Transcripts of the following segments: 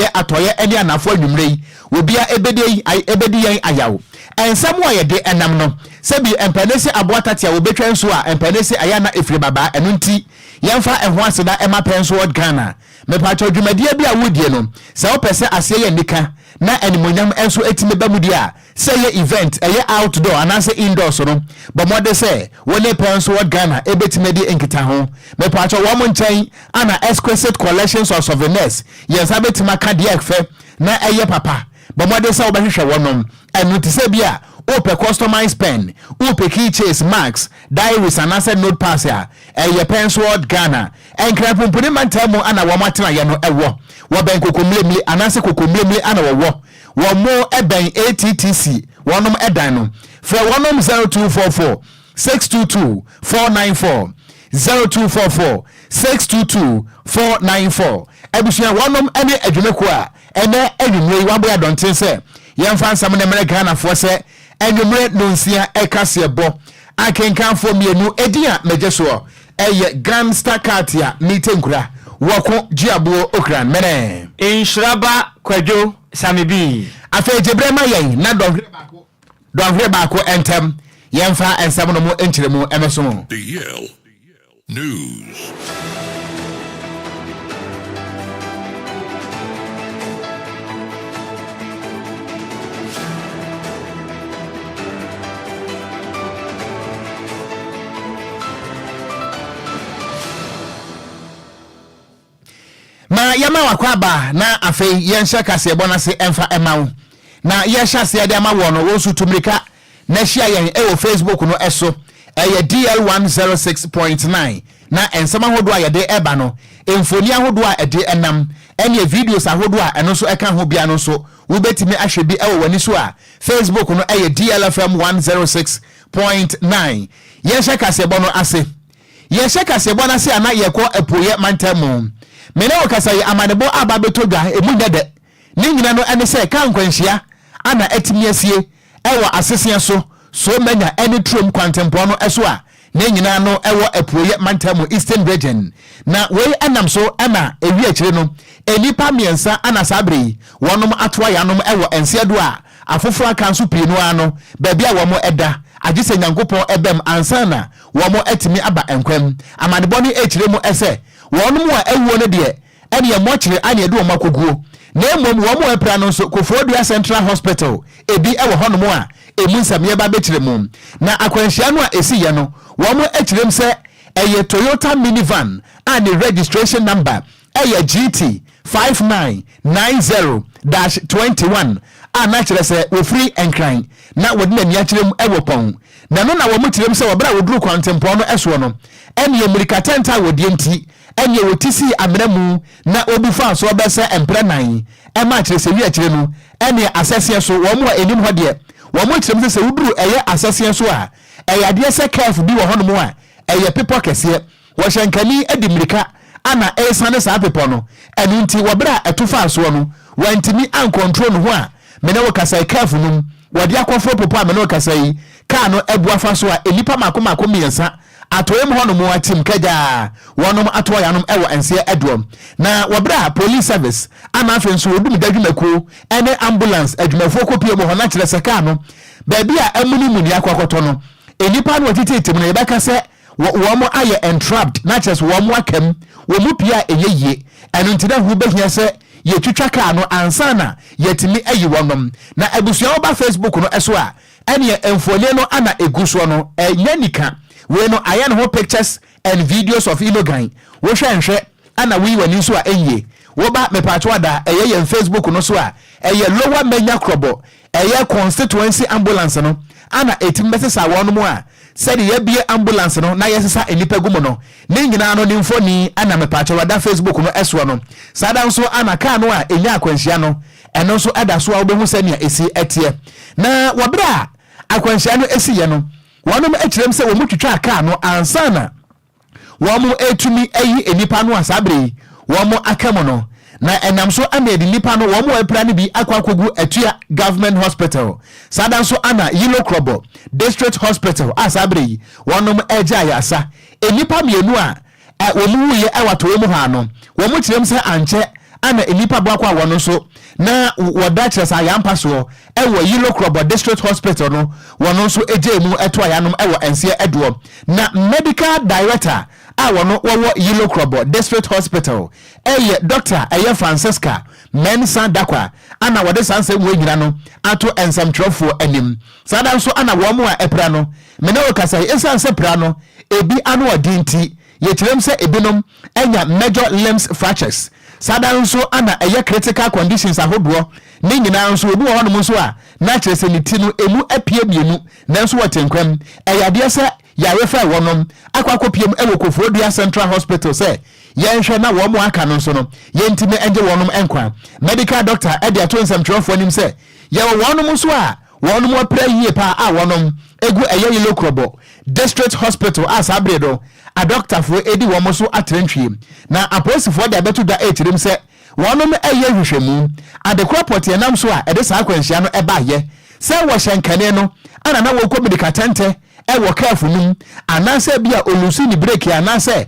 ɛyɛ atoyɛ ɛne anafo anwumre obia ebedi yan ayawo ensam wo yɛde enam no sebi empanese aboatatia wo betwa nso a empanese ayana efiri baba eno nti yɛmfa ɛho aseda ɛma penso word Ghana me pa cho dwumadie bi a wodie no sɛ wo pɛsɛ ase yɛ nika na animonyam enso etime bamudi a sɛ yɛ event ɛyɛ outdoor anase indoors no bomode sɛ wone penso word Ghana ebetime di enkita ho me pa cho wo mo nkyɛn ana exquisite collections of souvenirs yɛnsa betima ka de ekfɛ na ɛyɛ papa bomode sɛ wo behwehwɛ wonom enu ti sɛ bia ope customized pen ope keychains marks diaries and asset note pass ya penso word Ghana enkra pumpuni mantamo ana wo matena ye no ewo wo ben kokomlemle anase kokomlemle ana wo mo eben ATTC wonom edan no fra wonom 0244 622 494 0244 622 494 ebusia wonom ene adwumeko a ene adwumre wabo ya donten se yemfa nsam ne mere Ghana fo se enwumre nonsia ekase bo akenkanfo mienu edia mejeso eye gangster katia mitenkura Okogyeabour Ocran mene Nhyiraba Kwadwo Sammy afa jebrema yen na donhwe baako entem yemfa ensam no mo enkyeremu emeso DL News. ma yama wakwaba na afei yensha kase bonase emfa emawo na yesha se ade ama wo no wo su tumrika na hia yen e wo Facebook no eso eye DL 106.9 na ensama hodo a yede eba no emfoni ahodo a ede enam ene videos ahodo a eno so eka ho bia no so wo betimi ahwe bi e wo wani so a Facebook no eye DLFM 106.9 yesha kase bono ase yesha kase bonase ana yekọ epoye mantemu mene okasa yi amanebo aba betodwa emunyede ni nyina no ene se ka nkwanhia ana etimiasie ewo asese so manya ene trom kwantempo no eso a ni nyina no ewo epoye mantamo Eastern region na we enam so ana ewi akire no enipa miensa ana sabre wonom atoa yanom ewo ensedo a afoforo aka nso pii no ano baabi a womo eda agise nyankopon ebem ansana womo etimi aba enkwam amanebo ni ekire mu ese wonom a ewuo ne de ene ye mochire ane edu omakoguo na emom womo epra no so Kofodua Central Hospital ebi ewo honom a emu nsame ba betire mum na akwanhia no a esi ye no womo ekirem se eye Toyota minivan and registration number eye GT 5990-21 ana kire se ofri enkran na wodi na nia kirem ewo pon na no na womo kirem se wobra woduru kwantempo no eso no ene ye mirika tenta wodi enti ene wotisi amramu na obufa so obese emprenan ema kire se wi akire no ene asese so womo enim ho de womo kirem se woduru eye asese so a eye ade se careful bi wo hono a eye people kese wo hyenkani edimirika ana esane sa pepo no enu nti wobra etofa so no wantimi an control no ho a mene wo kasai careful no wodi akofo popo a mene wo kasai ka no ebuafa so a enipa makoma miensa atoyem ho no mo atim kaja wonom atoya yanom ewo ense edom na wobra police service ama afenso odum dadwumako ene ambulance adwumafo kopie mo ho na kire seka no baabi a amuni muni akokoto no enipa no watititim no yebeka se womo aye entrapped na kire so womo akam womu pia eyeye enu ntida hu behia se yetwitwa ka no ansana yetimi ayi wonom na abusua oba Facebook no eso a ene emfolie no ana eguso no enyanika we no ayan ho pictures and videos of Ilogan wo hwenhwe ana wi wani so a enye wo ba mepacho ada eye Facebook no so a eye lower menya krobo eye constituency ambulance no ana etimbese wono mu a said ye bie ambulance no na yesesa enipa gumo no ne nyina no ni mfoni ana mepacho wada Facebook no eso no sada nso ana ka no a enya akwanhia no eno so ada so a obehu sania esi etie na wabra akwanhia no esi ye no wonom ekirem se wo mutwitwa aka no ansana womo etumi ayi enipa no asabre womo akamo no na enam so ana edi nipa no womo epra ne bi akwakogu atua government hospital sada nso ana yilo krobo district hospital asabre wonom eja yasa enipa mienu a womo wuye ewato womo ha no womo kirem se anche ana enipa bwa kwa wono so na woda kyerɛ sa yampa so ɛwɔ Yellow Crobo District Hospital no wono so ejemu ɛto ayanom ɛwɔ ensie ɛdoɔ na medical director a wono wo Yellow Crobo District Hospital ɛyɛ Dr. ɛyɛ Francisca Mensa Dakwa ana wode sanse wo nyina no ato ensamtwerɛfo anim sada nso ana wo mo a ɛpra no mena wo kasa esanse pra no ebi anu odinti ye kyerem se ebinom enya major limbs fractures sada nso ana ɛyɛ critical conditions ahodoɔ ne nyina nso obi wɔ hɔ no nso a na kyerɛ se ne ti no emu apie bienu nanso wɔtenkwam ɛyade se yarefa wonom akwakopiem ɛwɔ Koforidua Central Hospital se yɛnhwɛ na wɔn mo aka no nso no yɛntime ɛgye wɔnom ɛnkwa medical doctor ɛde ato nsɛmtwerɛfoɔ anim se yɛwɔ wɔnom nso a wɔnom apra yie pa a wɔnom egu ɛyɛ Yellow Crobo District Hospital a sabre do a doctor for edi wɔn so atrentwie na apolisifoɔ de abeto da ɛkyerem se wɔnom ɛyɛ hwehwɛmu adekora pɔte nam so a ɛde saa kwanhyia no ɛba yɛ sɛ wɔ hyɛnkane no ana na wɔkɔ medical tente ɛwɔ careful num anase bia olusi ni break anase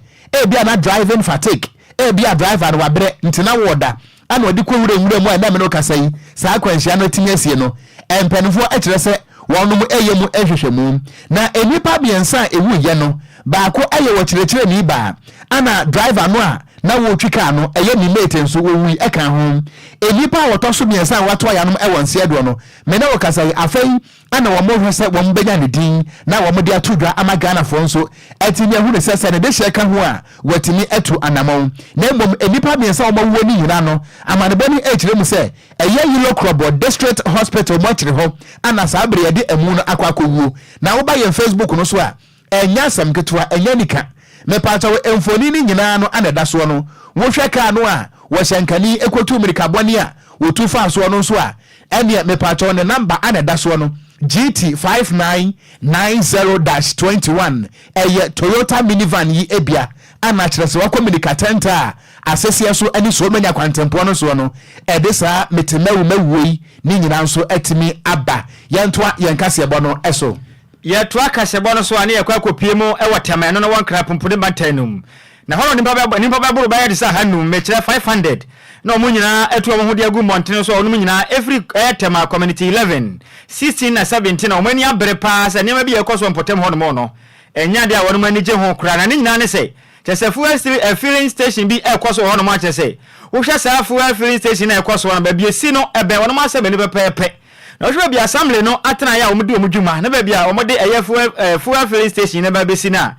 bia na driving fatigue bia driver wa brɛ ntina woda ana odi ko wura mu a na me no kasa yi saa kwanhyia no tinye sie no empanifo ɛkyerɛ sɛ wɔnom ɛyɛ mu ɛhwehwɛmu na enipa biensa ewu yɛ no baako ɛyɛ wɔ kyerɛkyerɛ ni ba ana driver no a na wo twika no ɛyɛ ni mate nso wo wi ɛka ho enipa wɔtɔ so biensa wato ayanom ɛwɔ nsia do no me na wo kasa yi afei ana wɔn hwɛ sɛ wɔn benya ne din na wɔn de ato dwa ama Ghana fo nso ɛtini ehu ne sɛ ne de hyɛ ka ho a wɔtini ɛto anamɔn na mmom enipa biensa wɔn wo ni nyina no amanebɔ ni ɛkyerɛ mu sɛ ɛyɛ Yellow Crobo District Hospital mɔkyere hɔ ana saa bere yɛde emu no akɔ na wo ba yɛn Facebook no so a ɛnya asɛm ketewa ɛnya nika mepacha we emfoni ni nyina no aneda so no wo hwɛ ka no a wo hyankani ekotu mirika bɔne a wo tu fa so no so a ɛne mepacha ne number aneda so no GT 5990-21 ɛyɛ Toyota minivan yi ebia ana kyerɛ sɛ wakɔ mirika tenta a asɛsia so ani so manya kwantempo no so no ɛde saa metemawumawu yi ni nyina nso atimi aba yɛntoa yɛnkase bɔ no ɛso yɛtoa kasɛbɔ no so ane yɛkɔ akɔpie mu ɛwɔ tamɛno no wɔnkra pompode bantanum na hɔ nipa bɛboro bɛyɛ de sɛ hanum mekyerɛ 500 na ɔmo nyinaa ɛto ɔmo ho de agu mmɔntene so ɔnom nyinaa every tema community 11 16 na 17 na ɔmo ani abere paa sɛ nneɛma bi yɛkɔ so mpɔtam hɔ nom no ɛnya de a wɔnom ani gye ho kora na ne nyinaa ne sɛ kyɛ sɛ fuel filling station bi ɛkɔ so hɔ nom akyɛ sɛ wohwɛ saa fuel filling station na ɛkɔ so no baabi esi no ɛbɛn wɔnom asɛ bɛni pɛpɛɛpɛ na wohwɛ bia assembly no atena ya ɔmo de ɔmo dwuma na baabi a ɔmo de ɛyɛ fuel filling station na baabi si na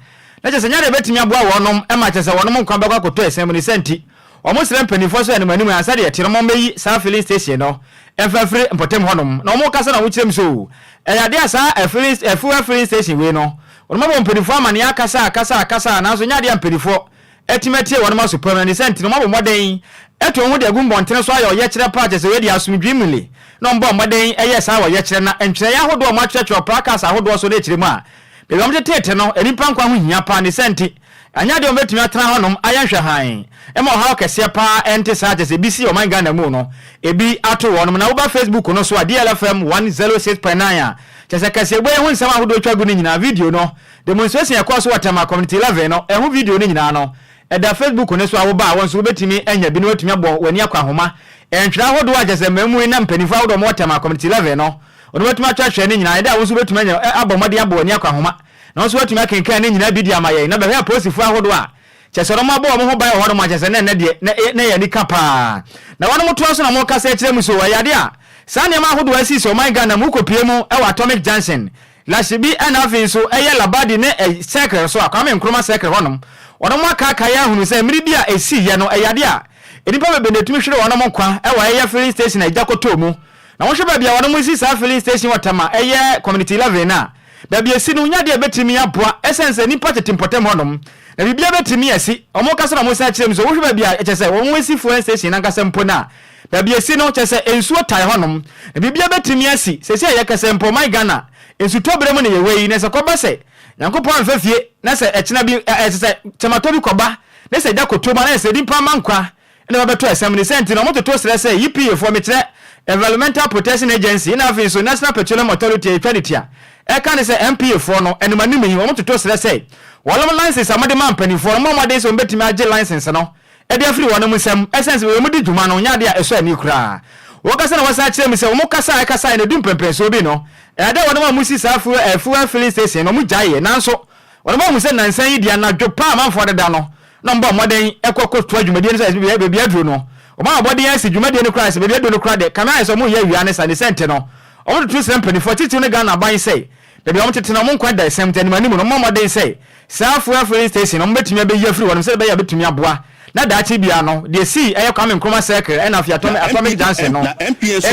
kyɛ sɛ nya de betumi aboa wɔnom ɛma kyɛ sɛ wɔnom nkwa bɛkɔ akɔtɔ ɛsɛm ne sɛnti ɔmo srɛ mpanifo so animanim ansa de yɛte no mo meyi saa filling station no ɛmfafiri mpɔtam hɔnom na ɔmo kasa na wo kyerɛm so ɛyade a saa fuel filling station wei no ɔmo bɔ mpanifo ama ne akasa na so nya de mpanifo ɛtimatie wɔnom aso permanent sɛnti no mo bɔ mɔden ɛto ho de agu mbɔntene so ayɛ ɔyɛ kyerɛ pa kyɛ sɛ we de asomdwi mili na ɔmbɔ mɔden ɛyɛ saa wɔyɛ kyerɛ na ntwerɛ yɛ ahodoɔ mo atwerɛtwerɛ prakas ahodoɔ so de kyerɛ mu a bɛbi ɔmo tete no enipa nkwa ho hia pa ne sɛnti anya de ɔmo betumi atena hɔnom ayɛ hwɛ han ɛma ɔhaw kɛseɛ pa ɛnte saa kyɛ sɛ bi si ɔman Ghana mu no ebi ato wɔnom na woba Facebook no so a DLFM 106.9 a kyɛ sɛ kɛseɛ bɔ ɛho nsɛm ahodoɔ twa gu ne nyinaa video no demonstration yɛkɔ so wɔ tema community 11 no ɛho video ne nyinaa no ɛda Facebook no so a woba a wɔn so wobɛtumi anya bi no wetumi abɔ w'ani akɔ ahoma ɛntwerɛ ahodoɔ a kyɛ sɛ mamu na mpanifo ahodoɔ mo tema community 11 no ɔno wetumi atwahwɛ ne nyinaa ɛda wɔn so wobɛtumi anya abɔ mɔde abɔ w'ani akɔ ahoma na wɔn so wetumi akenkan ne nyinaa bi di ama yɛn na bɛhwɛ apolisifoɔ ahodoɔ a kyɛ sɛ ɔmo abɔ wɔn ho ban wɔ hɔ no kyɛ sɛ ne deɛ ne yɛ nika paa na wɔn mo toa so na mo kasa kyerɛ mu so wɔ yade a saa nneɛma ahodoɔ asi so ɔman Ghana mu kopie mu ɛwɔ Atomic Junction lasibi ɛna afei nso ɛyɛ labadi ne circle so a Kwame Nkrumah circle hɔnom wɔn mo aka ya hunu sɛ mmiri bi a esi yɛ no ɛyade a enipa bebe netumi hwere wɔn mo kwa ɛwɔ ɛyɛ filling station ɛgya kɔtɔ mu na wɔn hwɛ baabi a wɔn mo si saa filling station wɔtama ɛyɛ community 11 na baabi esi no nya de betimi aboa essence nipa tete mpɔtam hɔnom na bibia betimi esi ɔmo kasa na mo sa kyerɛ mu so wɔhwɛ baabi a ɛkyɛ sɛ wɔn mo si fuel station na kasa mpo na baabi esi no kyɛ sɛ ensuo tai hɔnom na bibia betimi esi sɛsɛ yɛ kasa mpo my Ghana ensu tɔbrɛ mu ne yɛ wei na sɛ kɔba sɛ Nyankopɔn mfafie na sɛ ɛkyena bi sɛ temato bi kɔba na sɛ da kotoma na sɛ dimpa mankwa na ba beto asɛm ne sɛnti na mototo srɛ sɛ EPA fo mekyerɛ Environmental Protection Agency na afei so National Petroleum Authority etwaditia ɛka ne sɛ MPA fo no ɛnumanim yi mototo srɛ sɛ wɔlom license amade man panifo no mo amade sɛ ombetimi agye license no ede afiri wono musem essence we mudi dwuma no nya de a eso ani kura wo kasa na wasa kire me se wo kasa kasa na dum pempen so bi no ede wono ma musi safu fuel filling station no mu jaye nanso wono ma musi nansan yi dia na dwopa amanfo de da no no mba moden ekoko to adwumadi ni so be aduro no o ma boden asi dwumadi ni kura se be aduro no kura de kana so mu ya wi ane sa ne sente no o mo to sempeni for titi ne Ghana ban say de o mo tete na mo nkwa da semte ni mani mu no mo moden say safu filling station no betumi be ya free wono se be ya betumi aboa na dachi bia no de see e kwame nkroma circle and afia atomic dancing no MPS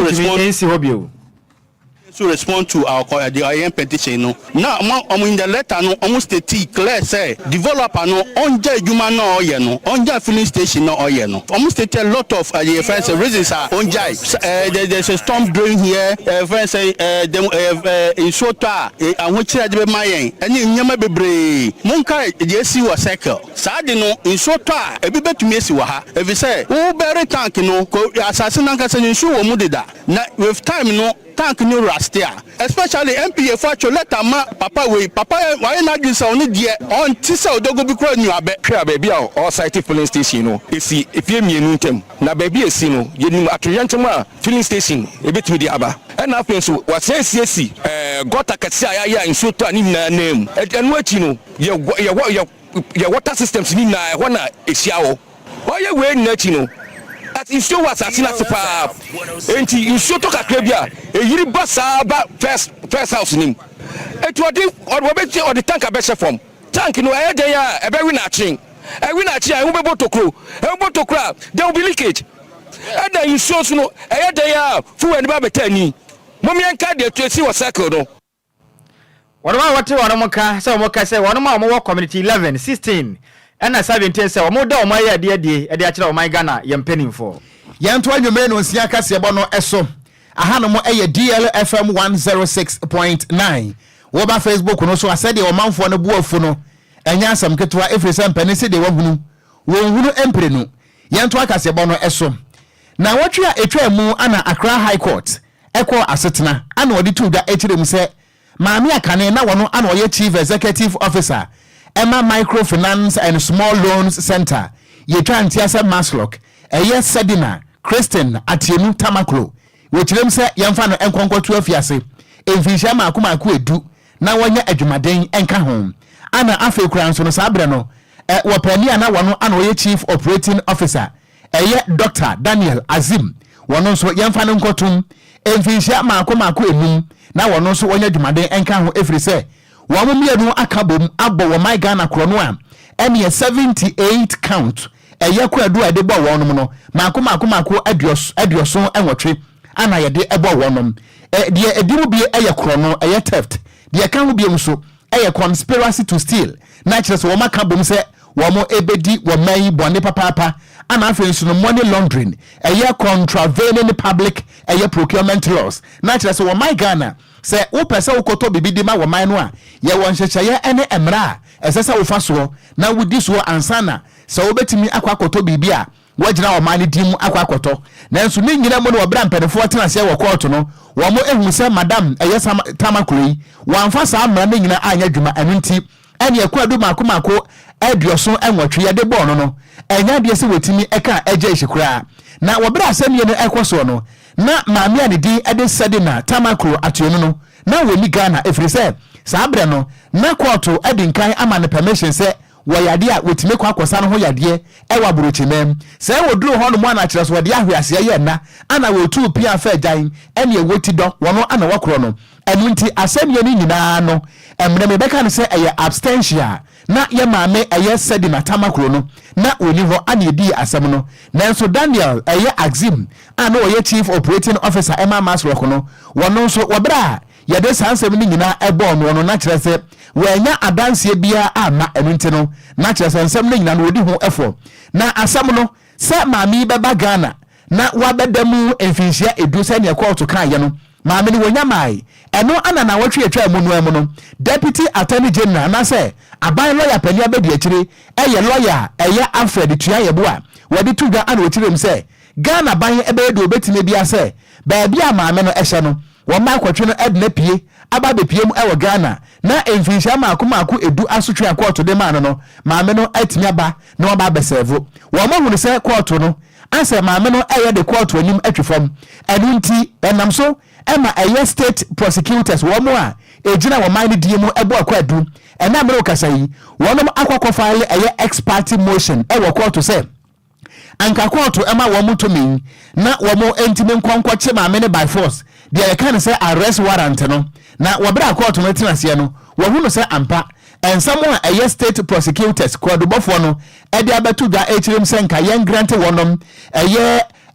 respond to our the IM petition no now in the letter no almost state clear say developer no onja adwuma no oye no onja filling station no oye no almost state a lot of the friends reasons are onja there's a storm drain here friends say in shota anwochira de be mayen ene nyama bebre monka de asi wa cycle saade no in shota ebi betumi asi wa ha evi say wo bury tank no asase nanka se nsu wo mu deda na with time no tank new rastia especially MPA for letter ma papa why na dwin say oni de on tisa odogo bi kura Nhyiraba kra baby a all site filling station no esi efie mienu ntem na baby esi no yenim atoyantem a filling station ebetumi di aba na afen so wasensiesi gota kase ayaya inso to ani na name enu achi no ye water systems ni na ho na esia wo oye we na achi no at inso was asina sepa enti inso to kakra bia eyiri basa ba first house nim etu odi obeti odi tank abese form tank no dey ya ebe wi na chin hu be botokro there will be leakage and then inso so no dey ya fu eni ba betani momienka de tuesi wa circle no watu wanamoka say wanoma mo community 11 16 ena 17 say omo da omo ya de akira omo Ghana yempenimfo yanto anwumere no nsia kase ebo no eso ahano mo DLFM 106.9 wo ba Facebook no so asede omanfo no buafu no enya asam ketwa efrese mpane se de wonhunu empre no yanto akase ebo no eso na watwa etwa mu ana Accra High Court eko asetena ana odi tuda ekirem se maami akane na wono ana oye Chief Executive Officer Emma Microfinance and Small Loans Center ye trantiasa Maslock eye Sedina Christian Atienu Tamaklo wechirem se yemfa no enkonkotu afiase emfisha maakoma edu na wonya adwumaden enka ho ana afekura nso no sabre no wopani na wono ana oye Chief Operating Officer eye Dr. Daniel Azim wono nso yemfa no nkotum emfisha maakoma enum na wono nso wonya adwumaden enka ho efrise wamumiedu akabom abo wo my Ghana krono a ene 78 count eye kwadu ade bo wonom no mako adioso enwotwe ana ye de ebo wonom de edimu bie eye krono eye theft de kan ho bie mso eye conspiracy to steal na kire so wo makabom se wo mo ebedi wo mai bone papa ana afensu no money laundering eye contravening public eye procurement laws na kire so wo my Ghana se wo pese wo koto bibidi ma wo man no a ye won hyehyeye ene emra esesa wo faso na wudi so ansana se wo betimi akwakoto bibi a wagina wo man di mu akwakoto nanso ne nyina mo no obra mpanefo tena se wo court no wo mo ehun se madam eye Tamaklo wanfa sa amra ne nyina anya dwuma anunti ene akwadu mako adioso enwotwe ye de bo no enya de se wetimi eka eje hikura na wo bra asem ye no ekoso no na maami ani di ede Sedina Tamaklo ationu no na woni Ghana efrise sabre no na court edinkan ama ne permission se wo yade a wetime kwa akosa no ho yade e wa burochimem se woduru ho no mo na kire so wode ahwease ye na ana wotu pia fa agyan ene ewoti do wono ana wakro no enunti asem ye ni nyina no emre me beka no se eye abstention na ye maame eye Sedina Tamaklo no na oni ho ana edi asem no nanso Daniel eye Azim ana oye Chief Operating Officer Emma Masrock no wono so wobra ye de sansem ni nyina ebo no na kire se wanya adanse bia ama enunti no na kire se nsem ni nyina no odi ho efo na asem no se maame beba Ghana na wabedam emfinhia edu se ne court kan ye no maame ni wonya mai eno ana na watwe atwa mu no emu no Deputy Attorney General na se aban lawyer pani abedi akire eye lawyer eye Alfred Tuayeboa wadi tuga ana otirem se Ghana ban ebe do betime bia se ba bia maame no ehye no wo ma kwatwe no edna pie aba be piem e wo Ghana na emfinhia maako edu asotwe court de ma no maame no atimi aba na oba beservo wo mo hunu se court no anse maame no eye de court anim atwefam enu nti enam so ema eye state prosecutors wo mo a ejina wo man die mu ebo akwadu ena me okasa yi wonom akwakofaale eye ex parte motion e wo court se anka court ema wo mutumi na wo mo entime nkwankwache maame ne by force de kan say arrest warrant no na wabra court no tinase no wo hunu say ampa and someone a state prosecutors kwadubofo no e de abetu dwa echirem senka yen grant wonom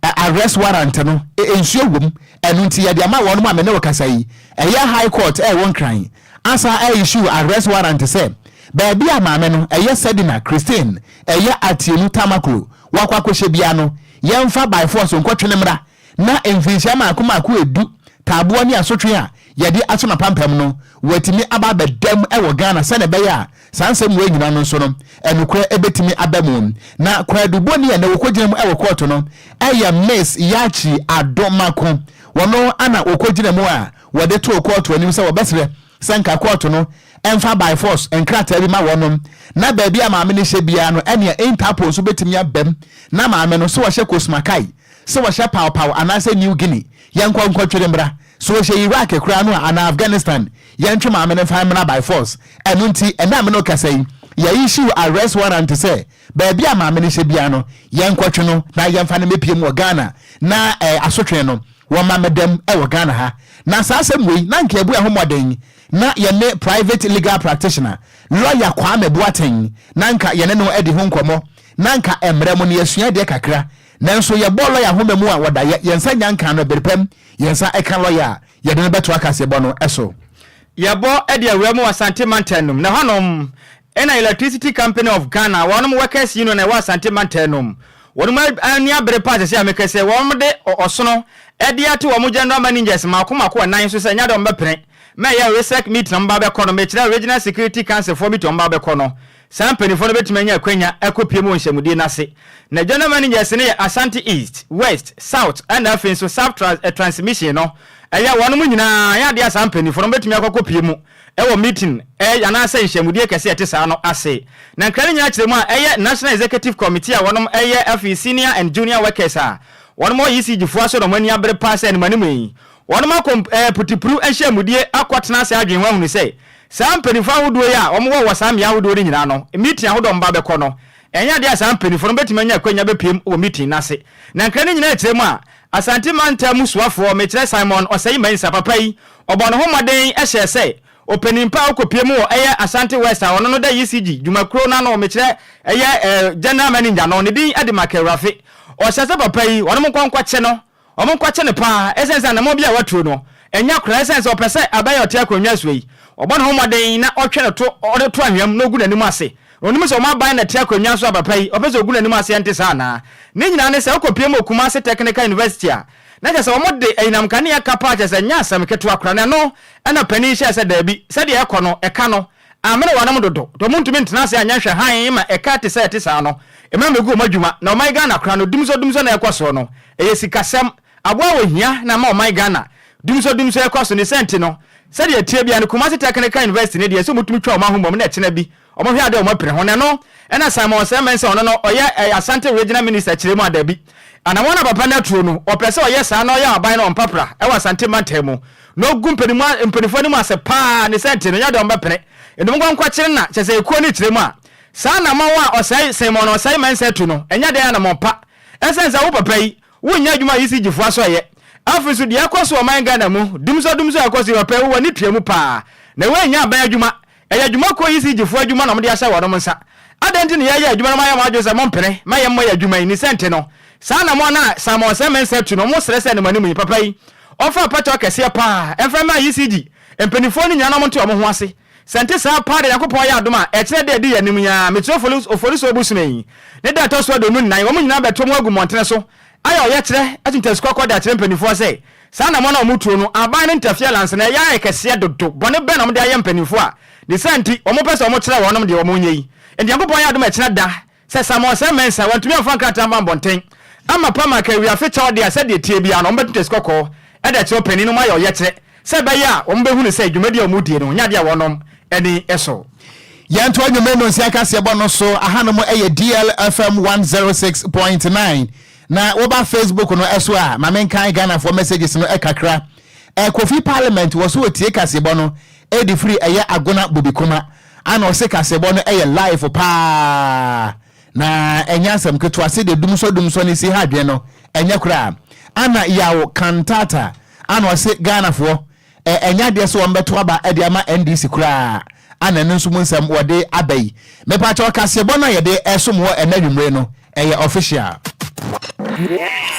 arrest warrant no ensuo wom enu nti ye de ama wonom amene wakasa yi high court won crying asa issue arrest warrant say baabi amaame no Sedina Christine Atienu Tamaklo wakwa kwehye bia no yemfa by force nkotwene mra na emfinhia maako edu tabuo ni asotwe a yedi atona pampam no watimi aba bedam wo Ghana sene be ya sansem we nyina no nso no enukwe ebetimi abamu na kwadubo ni na wokogina mu wo court no Miss Yachi Adomako wono ana wokogina mu a wode to court anim se wobesre sanka court no emfa by force enkrata bi ma wonom na baabi a maame ne hye bia no ene Interpol so betimi abam na maame no so wo hye Kosmakai so wo hye Pau anase New Guinea yankwa twere mbra so hye Iraq kura no ana Afghanistan yantwe maame ne fa by force enu nti ena me no kasai ya issue arrest warrant say baabi a maame ne hye bia no yankwa no na yamfa ne mepiem wo Ghana na asotwe no wo mamedam wo Ghana ha na saasem wei na nke ebu ahomoden na yene private legal practitioner lawyer Kwame Boateng nanka yene no edi ho nkomo nanka emremo ne yesua de kakra nanso ye bo lawyer ho memu a woda yensa nyanka no berpam yensa eka lawyer ye de beto akase bo no eso ye bo edi awemu Asante Mantenum na honom ena Electricity Company of Ghana wonom workers union na Asante Mantenum wonom ani abere pass se amekese wom de osono edi ate wo general managers makoma nan so se nya de mbepre me ya resec meet number be kono me kira regional security council for meet number be kono sampeni for no betimanya akwanya akopie mu nhyamude nase na general managers ne Asante East West South and afin so South transmission no eya wono mu nyina ya de sampeni for no betimi akopie mu ewo meeting ya na ase nhyamude kese ete saa no ase na nkran nya kire mu a eya national executive committee a wono eya FE senior and junior workers a wono mo ECG fo aso no mani abere pass and manimui wono ma putipru nhyamude akwatena ase adwen hunu sei sampeni fa hodo ya omo wo samia hodo ri nyina no meeting ahodo mba be kɔ no enya de sampeni fo no betimanya akwanya be piem o meeting nase na nkran nyina ekyere mu a Asante Mantam suafo me kire Simon Osei Mensa papa yi obono ho maden ehye sei openimpa okopie mu eye Asante West a ono no da ECG dwumakro na no me kire eye general manager no ne din Adimake Rafi o sese papa yi ono mo kwankwache no o mo kwache ne pa esense na mo bia waturo no enya kra esense o pese abaye ote akonwa suyi obono ho maden na otwe to ode to anwam no gu nanim ase onim se o ma ban na te akonwa so papa yi o pese ogu nanim ase ente sana ne nyina ne se okopie mu Kumasi Technical University a na je se o modde einam kane ya kapa je se nya asam keto akra na no ana pani hye se dabi se de ekɔ no eka no amene wanam dodo to muntumi ntena se anya hwe han ma eka te se ete sa no ema megu madwuma na o mai Ghana akra no dumso na ekɔ so no eye sikasem aboa wo hia na ma o mai Ghana dumso ekɔ so ne senti no se de tie bia ne Kumasi Technical University ne de se mutumi twa o ma hombom na ekena bi o mo hwe ade o mo pre ho ne no ena Simon Semense ono no oye Asante regional minister kiremu adabi anamona papa na tuo no opese oye sa na oye aban na ompapra e wa Asante Mantam no gumpenifo ni mu ase pa ne sente no nya de ombepre enum gwankwa kire na chese ekuo ni kiremu a sa na ma wa osai Simon Osei Mense tu no enya de na mompa esense wo papa yi wo nya adwuma yi sigifo aso ye afisu de akoso o man Ghana mu dumso akoso papa wo ni tuemu pa na we nya aban adwuma eya adwuma ko yi sigifo adwuma na mo de ahya wo no nsa adenti ne ya adwuma na ma ya ma adwo se mompere ma ya mo ya adwuma ni sente no sa na mo na Simon Osei Mense tu no mo srese ne manimu papa yi ofa pato kese pa efra ma ECG empenifo ni nyana mo nte omo ho ase sente sa pa de yakopon ya adoma e kire de ya nim ya metropolis oforiso obusumei ne da to so do nu nan wo nyina beto mo agu montene so aya o ye kire atinta skoko da kire empenifo se sa na mo na mo tuo no aban ne interference na ya kese dodo bone be na mo de ya empenifo a de senti omo pese omo kire wonom de omo nyei enti yakopon ya adoma kire da se Simon Osei Mense wantumi afa nkata mbonten ama pa maka wi afecha ode ase de tie bia no mbetu skoko ede che openi no ma yo ye kire se ba ya o mbe hu ne se dwumadi o mudie no nya dia wonom eni eso yanto anwume no nsia kase bo no so ahanom eye DLFM 106.9 na oba Facebook no eso a ma menkan Ghana for messages no ekakra Kofi Parliament was so tie kase bo no edi free eye agona bobikoma ana o se kase bo no eye live pa na enyasem keto ase de dumso ni si hadwe no enya kura ana yawo kantata ana o se Ghana for enya de so ombeto aba ede ama NDC kura ana nso munsam wode abai mepa cha kase bo na ye de esomo enadwumre no eye official.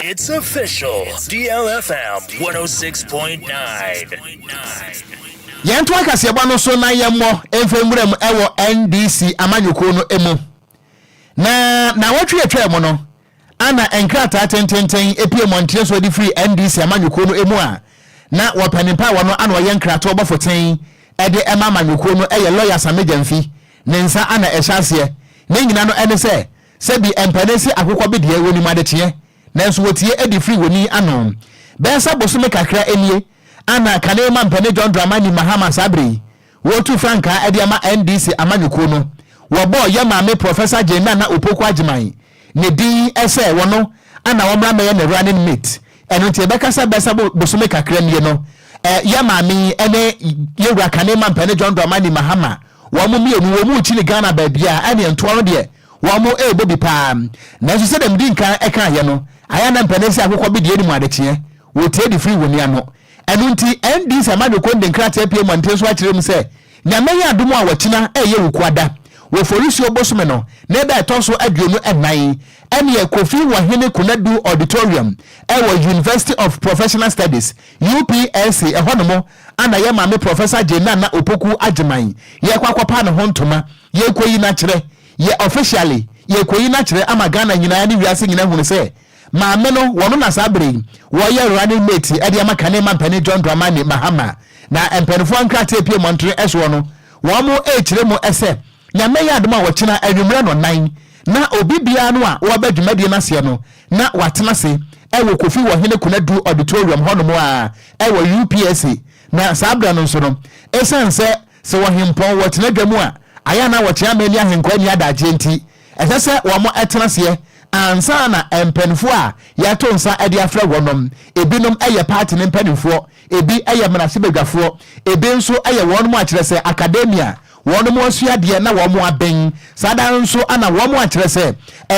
It's official. DLFM 106.9. Yanto kase bo no so na ye mo emfemrem ewo NDC amanyoko no emu na watwe atwa mo no ana enkrata tententen epie montre so di free NDC amanyoko no emu a na wapanimpa wono ana oye nkrato obafoten ede ema amanyoko no eye lawyer samejamfi nensa ana ehyaase ne nyina no ene se bi empanesi akokọ be de woni madete nanso wotie edi free woni anom bensa bosome kakra enie ana kanema mpane John Dramani Mahama Sabri wotu franka ede ama NDC amanyoko no wobo ye maame Professor Jena na opoku agiman ne din ese wono ana womra meye ne running mate eno tie bekasa besa bosome kakra nie no ye maame ene yewura kanema mpane John Dramani Mahama womo mienu womu chi ne Ghana baabia ene ntoa no de womo ebobi pa nanso se dem din kan eka ye no aya na mpane si akokọ bi de ni mu adekye wotie di free woni ano eno nti NDC amanyoko de nkrata pie montenso a kirem se nyame ya adomo a wakina eye wukwada wo folisi obosome no na da etonso aduonu enan ene Kofi Wahene Kunadu Auditorium ewo University of Professional Studies UPSC ehonomo ana ye maame Professor Jena na opoku agiman ye kwakwapa ne hontoma ye koyi na kire ye officially ye koyi na kire ama Ghana nyina ne wiase nyina hunu se maame no wono na sabre wo ye running mate ade ama kanema mpane John Dramani Mahama na empenfo ankrata pie montre eso no wo mo kire mo ese nyame ya adoma wachina adwumre no nan na obibia no a wo badwumade na se no na watena se ewo Kofi Wahene Kunadu Auditorium hono mo a ewo UPSC na sabra no so no esense se wo hempon watena dwamu a aya na wachia mani ahenkwa ni adaje nti esese wo mo etena se ansa na empenfo a ya to nsa ade afra wonom ebinom eye party ne mpanifo ebi eye mrase badwafo ebi nso eye wonom a kire se academia wono mo asuade na wo mo aben sada nso ana wo mo akire se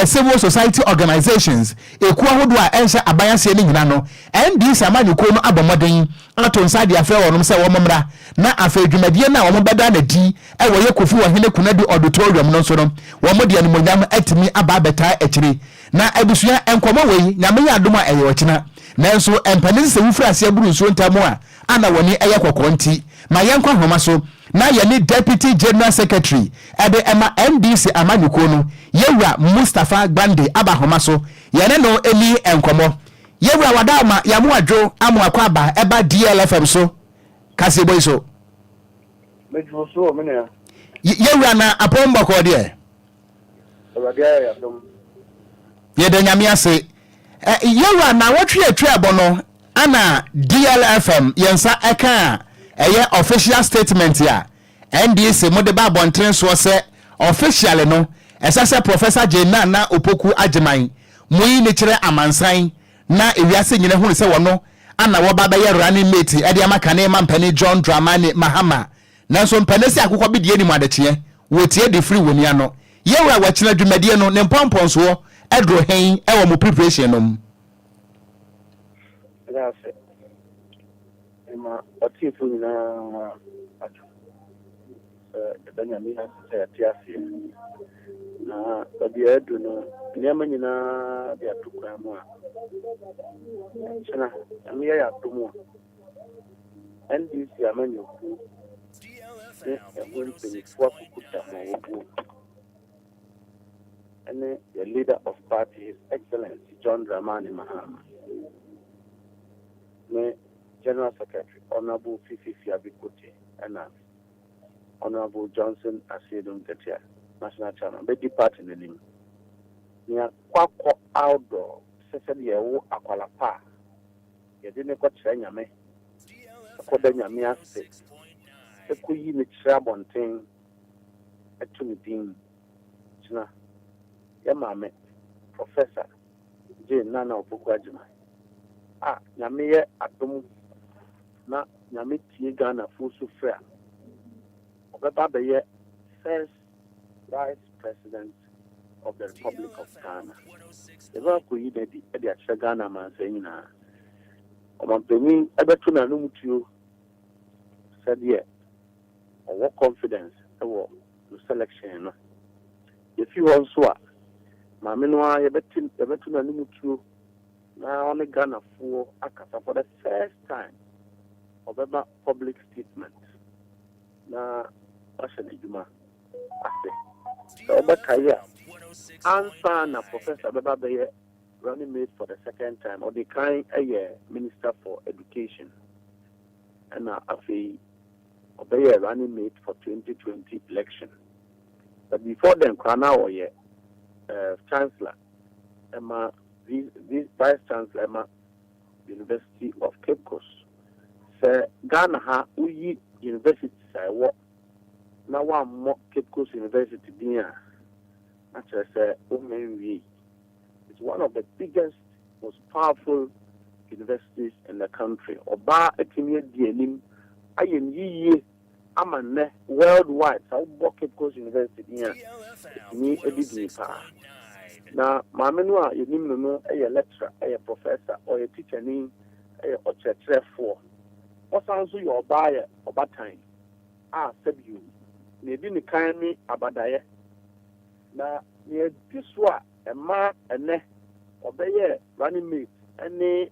civil society organizations ekuwa hodo a ense abayase ni nyina no NDC amanyoko no abomoden ato nsade afre wonom se wo momra na afadwumadie na wo mo beda na di wo ye Kofi Wahene Kunadu Auditorium no so no wo mo de animonyam atimi ababeta akire na abusua enkomo wei nyame ya adoma eye okina nanso empanisi se wufra ase aburu nso ntamo a ana woni eye kokonti ma yenkwa homa so na yeni Deputy General Secretary ade ema NDC amanyoko no yewura Mustafa Gbande abahoma so yene no eni enkomo yewura wadama yamu adwo amu akwaba eba DLFM so kase boy so mejo so menea yewura na apomba ko de radia ya dom yede nyame ase yewura na wotwe atwa no ana DLFM yensa eka eye official statement ya NDC mo de ba bonten so se officially no esase Professor Jena na opoku agiman moyi ne kire amansan na ewiase nyine hunu se wono ana wo baba ye running mate ade amakane mampani John Dramani Mahama nanso mpanesi akokọ bi de ni mu adekye wotie de free woni ano yewura wachina dwumadie no ne mpompon so edro hen ewo mo preparation no gracias ema otifu na danya mi hasa ya tiasi na badia edu no nyama nyina bia tukwa mu a chana ami ya tumu NDC amanyoku and the leader of party, His Excellency John Dramani Mahama, General Secretary Honorable Fifi Fiabikuti, and Honorable Johnson Asidum Tetia, National Chairman, Betty Party in the name. Near Kwako outdoor, Cecilia Akwalapa, you didn't got China me. Kodanya Miaste, the Queen Trabontain, a Tunidin, China, Yamame, Professor Jane Nana Okogyeabour. Nyame adom na nyame tie Ghana full fair. Obeba be first vice president of the Republic of Ghana. Eba ko yi dedi e de a Ghana man say nyina. Omampeni ebetu na no mutuo said ye. Or confidence ewo the selection no. If you also a maame no a ebetu na no mutuo na on Ghana for akasa for the first time obeba public statement na Ashani Juma ase so obakaya answer na Professor Baba Beye running mate for the second time or the kind Minister for Education and afi Obeye running mate for 2020 election. But before then Krana or Chancellor Emma this Vice Chancellor Emma University of Cape Coast. Sir Ghana ha uyi university say what now one more Cape Coast University there. Actually say it's one of the biggest, most powerful universities in the country. Oba etimie dienim ayen yiye amane worldwide. So Cape Coast University there. Ni edidi pa. Na maamenу a yenim no a lecturer, a professor or a teacher ni a lecturer for. Osanso your buyer oba time. Said you. Maybe ni kaini abadaye. Na near this one a ma ene obeye running mate ene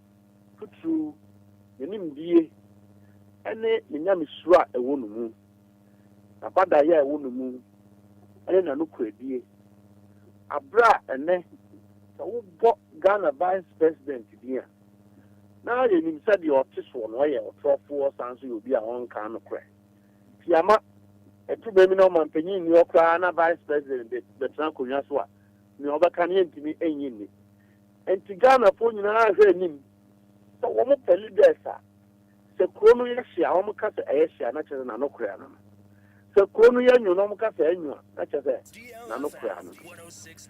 putru yenim die ene nyame sura ewo no mu. Abadaye ewo no mu. Ene na no kredie. Abra ene so wo Ghana vice president dia na ye nim said the artist one oye otrofo sanso you be a on kan kre tiama etu be mi na man panyin ni okra na vice president the trankonya so a ni obaka na ntimi enyin ni enti Ghana fo nyina ahwe nim so wo mo peli desa se krono ye hia wo mo ka se hia na kire na no kra na se krono ye nyu no mo ka se enyu na kire na no kra na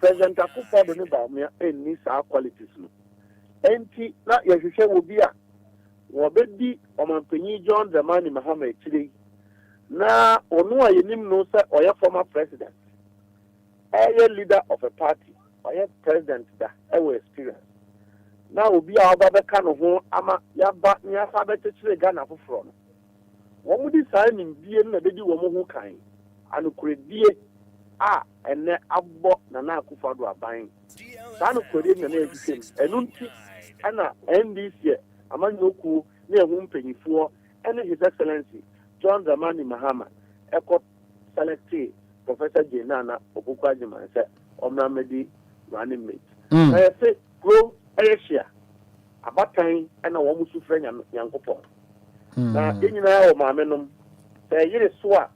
President Akufo-Addo ne ba me enni sa qualities no enti na ye hwehwe wo bi a wo bedi omanpanyi John Dramani Mahama ekire na onu a yenim no say oye former president leader of a party oye president da ewe experience na obi a oba beka no ho ama yaba ni afa betechire Ghana foforo no wo mu di sai nim bie na bedi wo mo ho kan anukure die ene abbo na Akufo-Addo aban sanu kore na ejikem enunti ana NDC amanyoku ne ehu mpanyifo ene His Excellency John Dramani Mahama eko selected Professor Jenana Okogyeabour say omramedi running mate na say grow Asia abatan ena wo musu frenya yankopon na enyina o maamenom say yire so a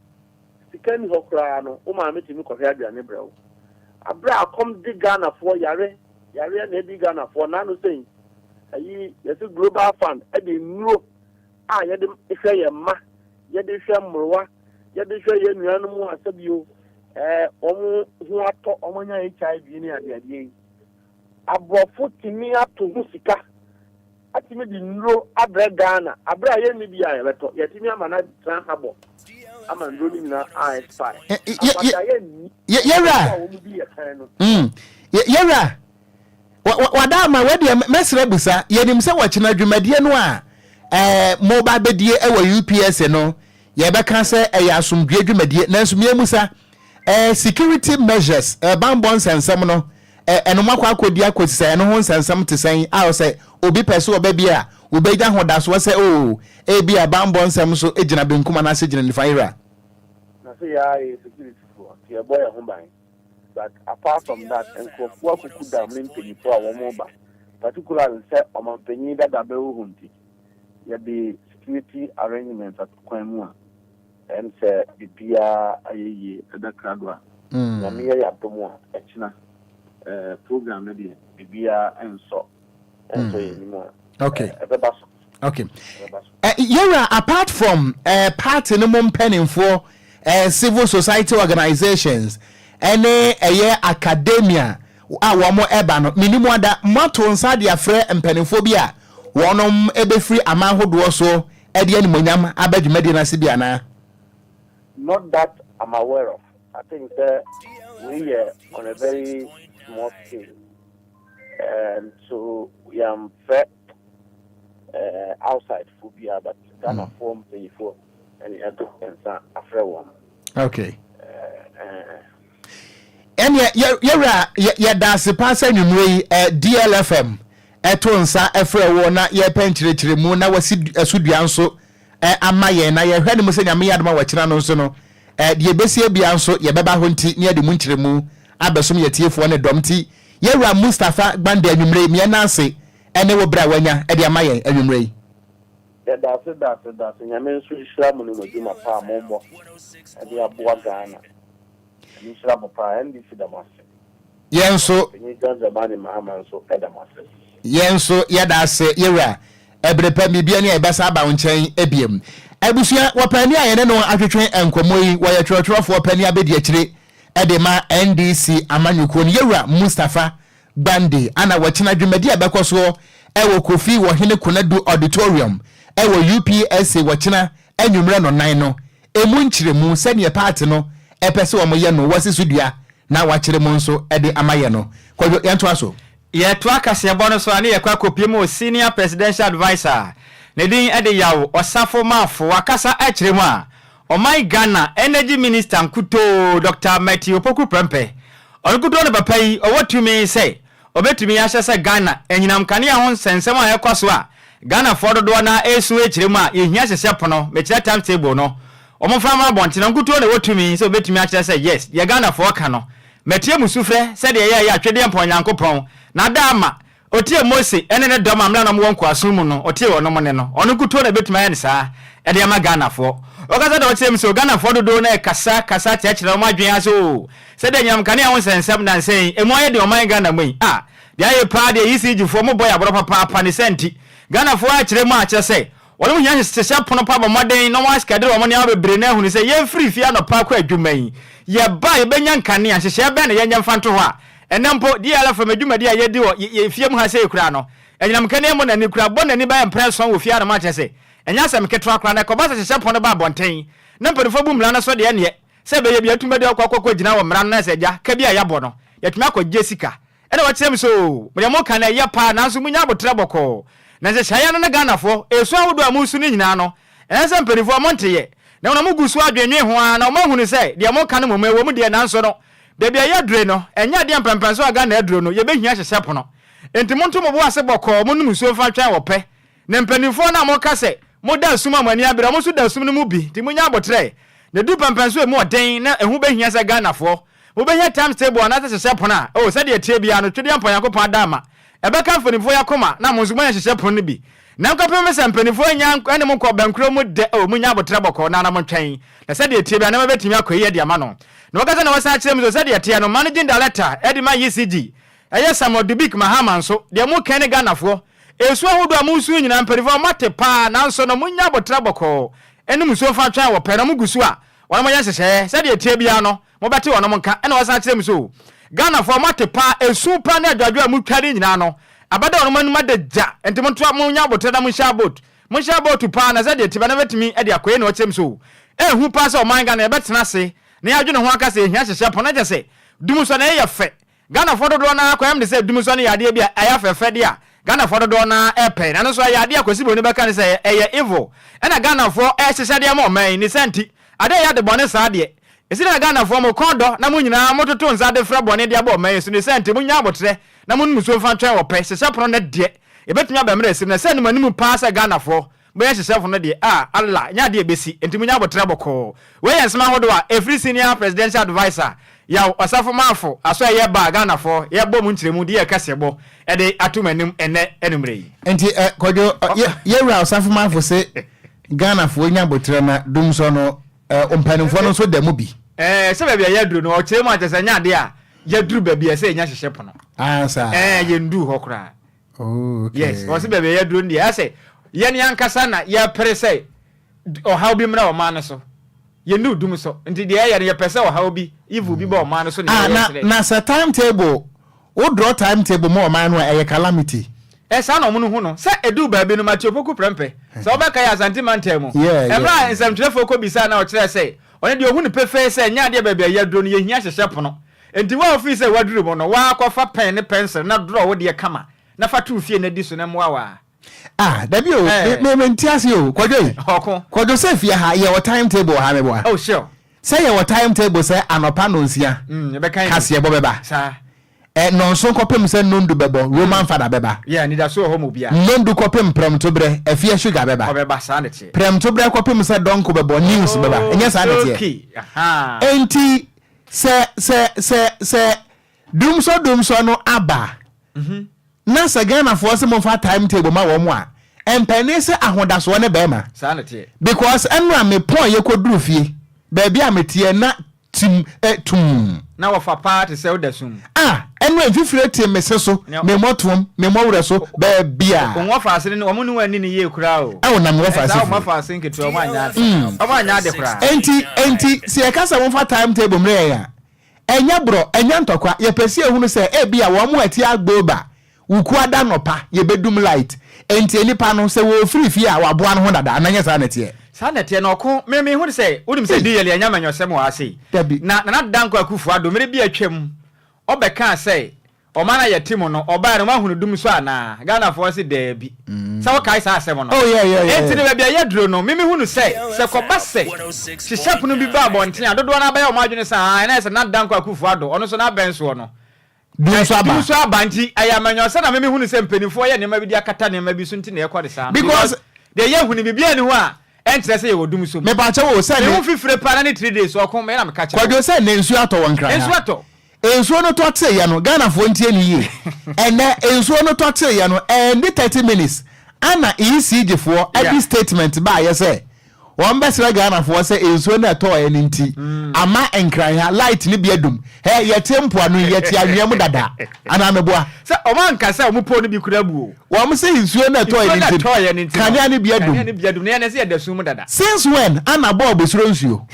sikani hokra no o maame timi kohwe aduane brew abra akom di Ghana for yare na di Ghana for na no say ayi yesi global fund e de nuro yede ehwe ye ma yede hwe mrowa yede hwe ye nuanu mu asabio omu hu ato omonya HIV ni ade abrofo timi ato hu sika atimi di nuro abra Ghana abra ye ni bia ye beto yetimi amana tran habo amandro ni na spy yera wadama wadi mesre busa yenim se wachina dwumadie no a mobile bedie ewa UPS no ye beka se asomdwe dwumadie nanso memusa security measures bambon sensem no eno makwa akodi akotisa eno ho sensem tesen a se obi pese obabia obeja hodaso se ebi abambon nsem so ejina benkuma na se jina nifaira na se ya security for your boy humban. But apart from that, and for could down link for our mobile, particularly set on my penny that double hunting. There be security arrangements at Kwamua and say the Pia Aye at the Kwadwo. Namia Promo, Echna program maybe Bia and so anymore. Okay. Okay. apart from party no mom penning for civil society organizations any academia wamo eba no minimum ada mato nsa de afre mpenifo bia wonom ebe free amahodo so e de animonyam abadwumade na sibia na. Not that I'm aware of. I think we are on a very small scale, and so we are outside phobia, but Ghana form before any other after one. Okay. And yeah, that's the person you know, DLFM. Etonsa efre wo na ye penchire mu na wasi asuduanso amaye na ye hwani musenya me yadma wachira no so no de besie bia nso ye beba ho nti ne de mu nchire mu abesom ye tiefo ne domti ye wura Mustafa Gbande anwumre me na ase ene wo bra wanya de amaye anwumre that's nyame nso hira mu ne moduma pa mombo de aboa Ghana ni hira mo pa ndi fidamase yenso ni ganza mani mahama nso edamase yenso yada se yewra ebrepa bibia ne ebasa aba nchen ebiem abusua wopani ayene no atwetwe enkomoyi woye twetwefo pani abedi akire edema NDC amanyuko ne yewra Mustafa Gbande ana wachina dwumadi abekoso ewo Kofi wo hene Konadu auditorium ewo UPSA wachina enwumre no nan no emu nchiremu sene party no epese wo moye no wasisudua na wachire mu nso ede amaye no Kwadwo yanto aso ye to akase bono so ane ye kwa kopiem senior presidential advisor nedin ede yawo osafo mafo akasa akiremu a oman Ghana energy minister nkuto Dr. Matthew Poku Prempe onkuto ne papai owotumi se obetumi ahye se Ghana enyinam kane ho nsensem a yekoso a Ghana fododo na esu akiremu a yehia hyehye pono mekire timetable no omofama bonte na nkuto ne wotumi se obetumi ahye se yes ye Ghana fo ka no metie musufre se de ye atwede mponyankopon na dama otie Mose ene ne dom amla no mo nkwaso mu no otie wono mo ne no ono kuto na betuma ya ne saa e de ama Ghana fo okaza da otie mse Ghana fo dodo na kasa tie kire mo adwen aso se de nyam kane a won sensem na nsen emu aye de oman Ghana mu de aye pa de ECG fo mo boy abro papa ne senti Ghana fo a kire mu a kire se wono hu nya hyehye pono pa ba moden no wa skade wo mo ne abebre na hu ne se ye free fia no pa kwa adwuman ye ba ye benya nkane a hyehye ba na ye nya mfanto ho a enempo DLFM adwumadi a yedi wo ye fiem ha se ekura no enyam kane mo na ni kura bo na ni ba impression wo fia na ma chese enya sem keto akura na ko ba se hyehye pono ba bonten na mpedifo bu mla na so de ne se be ye bia tumadi akwa gina wo mra na se ja ka bia yabo no yetumi akogye sika ene wa kyerem so mo mo kan ya pa na so munya abotre boko na se hyaya no na Ghana fo esu awodo amusu ni nyina no ense mpedifo mo nteye na wona mugusu adwenwe ho a na mo hu ni se de mo kan mo mewo mu de na nso no bebia ya dure no enya de ampampanso aga na aduro no ye behia hyehye pono enti monto mo bo ase boko mo num so fa twan wo pe ne mpanifo na mo ka se mo da suma mani abira mo so da sum no mu bi ti munya abotre ne du pampanso emu oden na ehu behia se Ghana fo mo behia time table na se hyehye pono a o se de tie bia no twede ampanyankopon adama ebeka mpanifo yakoma na mo nzumo ya hyehye pono no bi na nkopem se mpanifo nya ene mo ko bankro mu de o munya abotre boko na mo twan na se de tie bia na mabetimi akoyi de ama no no wakaza na wasa akire mzo sade atia no managing director Edima ECG eye Samodubik Mahama nso de mo kan Ghana fo esu ahodo amusu nyina mperifo mate pa na nso no munya abotra boko enum so fa twan wo pera mugusu a wona mo yahyehyɛ sade atia bia no mo bete wono mo nka ena wasa akire mzo Ghana fo mate pa esu pa na adwadwa amutware nyina no abada wono manuma de ja enti mo to munya abotra da mo sha boat pa na sade atia na betimi e de akoye na o kyemso ehu pa se o man Ghana e betena se na ya dwene ho aka se ehia hyehye pono je se dumuso na ye fe Ghana fododo na akwam de se dumuso na yade bia aya fefe de a Ghana fododo na epe na no so yade akwasibo ni beka ne se eye evil na Ghana fo hyehye de ma man ni senti ade ya de bone sa de esi na Ghana fo mo kondo na mo nyina mototo nza de fra bone de aba man so ni senti mo nya abotre na mo numuso fa twan wo pe hyehye pono na de ebetumi abamre se na se ni manimu pa sa Ghana fo boya hyehye fono de Allah nya de ebesi enti mo nya abotre boko we yensema hodo a every senior presidential advisor ya osafo mafo aso ye ba Ghana fo ye bom ntiremu de ye kasebo e de atomanim ene enumre enti Kwadwo ye ra osafo mafo se Ghana fo nya abotre na dum so no ompanimfo no so da mu bi se ba bia ye duru no o kyeremu atese nya de a ye duru ba bia se nya hyehye pono sa ye ndu ho kra okay yes o se ba bia ye duru ndi ase yɛne ankasa na yɛpere sɛ ɔhaw bi mmra ɔman no so yɛnu dum so nti deɛ ɛyɛ no yɛpɛ sɛ ɔhaw bi evil bi ba ɔman no so na sɛ timetable wo draw timetable ma ɔman no ɛyɛ calamity saa na ɔmo no hu no sɛ edu baabi no matio poku prɛmpɛ sɛ ɔbɛka yɛ asante mantam mu ɛmra nsɛmtwerɛfo kɔ bisa na ɔkyerɛ sɛ ɔne deɛ ɔhu no pɛfɛ sɛ nya deɛ baabi a yɛduro no yɛhia hyehyɛ pono enti wa ofi sɛ waduru mu no wa akɔfa pen ne pencil na draw wo deɛ kama na fa tu fie na di so na mmoawa dabi o me ntiase o Kwadwo sɛ fie ha yɛ wɔ timetable ha me boa oh sure sɛ yɛ wɔ timetable sɛ anopa no nsia kase bɔ bɛba sa nonso kɔpem sɛ nondu bɛbɔ roman fada bɛba nida so hɔ mu bia nondu kɔpem prɛmto berɛ afie sugar bɛba saa ne te prɛmto berɛ kɔpem sɛ donko bɛbɔ news bɛba ɛnyɛ saa ne te enti sɛ dumso no aba na sɛ Ghanafoɔ sɛ momfa timetable ma wɔ mu a ɛmpɛne sɛ ahodasoɔ ne bɛɛma saa ne te because ɛno a mepɔn yɛkɔduru fie baabi a meteɛ na tum na wɔfa party sɛ woda sum ɛno mfifire tie mese so memɔtom memɔwerɛ so baabi a wɔn fa ase no wɔn no wani ne yie kura o ɛwɔ nam wɔfa ase wɔn fa ase nketewa wɔn anya ade kura enti sɛ yɛka sɛ wɔmfa timetable mmerɛ yɛ a ɛnyɛ borɔ ɛnyɛ ntɔkwa yɛpɛsi ehunu sɛ ebi a wɔn mo ati agboba wuku ada nopa yɛbɛdum light enti nipa no sɛ wɔ firi fie a waboa no ho dada ananyɛ saa neteɛ saa neteɛ no ɔko me hu sɛ wonim sɛ di yɛle anya manyɔsɛm wɔ ase na danko akufo ado mere bi atwam ɔbɛka sɛ ɔma na yɛte mu no ɔbaa no mahunu dum so ana Ghanafoɔ se daabi sɛ wɔkae saa asɛm no enti ne baabi a yɛduro no me hunu sɛ kɔba sɛ hyehyɛ pono bi ba abɔnten a dodoɔ no abɛyɛ ɔma adwene sɛ ɛna sɛ na danko akufo ado ɔno so na abɛnsoɔ no dumso abanti ayamanyɔsɛ na me hunu sɛ mpanimfoɔ yɛ nneɛma bi di akata nneɛma bi so nti na yɛkɔ de saa because de yɛ hunu bibia ne ho a ɛnkyerɛ sɛ yɛwɔ dum so me ba kyɛ wo sɛ ne ho fifire pa na ne 3 days ɔko me na me ka kyerɛ Kwadwo sɛ ne nsuo atɔ wɔn kran nsuo atɔ nsuo no tɔ te yɛ no Ghanafoɔ ntie ne yie ɛnɛ nsuo no tɔ te yɛ no ɛndi 30 minutes ana ECG foɔ every statement ba yɛ sɛ wɔn bɛsrɛ Ghanafoɔ sɛ nsuo no ɛtɔ yɛ ne nti ama nkran ha light ne bi adum yɛte mpoa no yɛte anwea mu dada ana meboa sɛ ɔma nka sɛ ɔmo po no bi kura bu o wɔn sɛ nsuo no ɛtɔ yɛ ne nti kanea ne bi adum ne yɛne sɛ yɛda sum dada since when ana bɔɔl besuro nsuo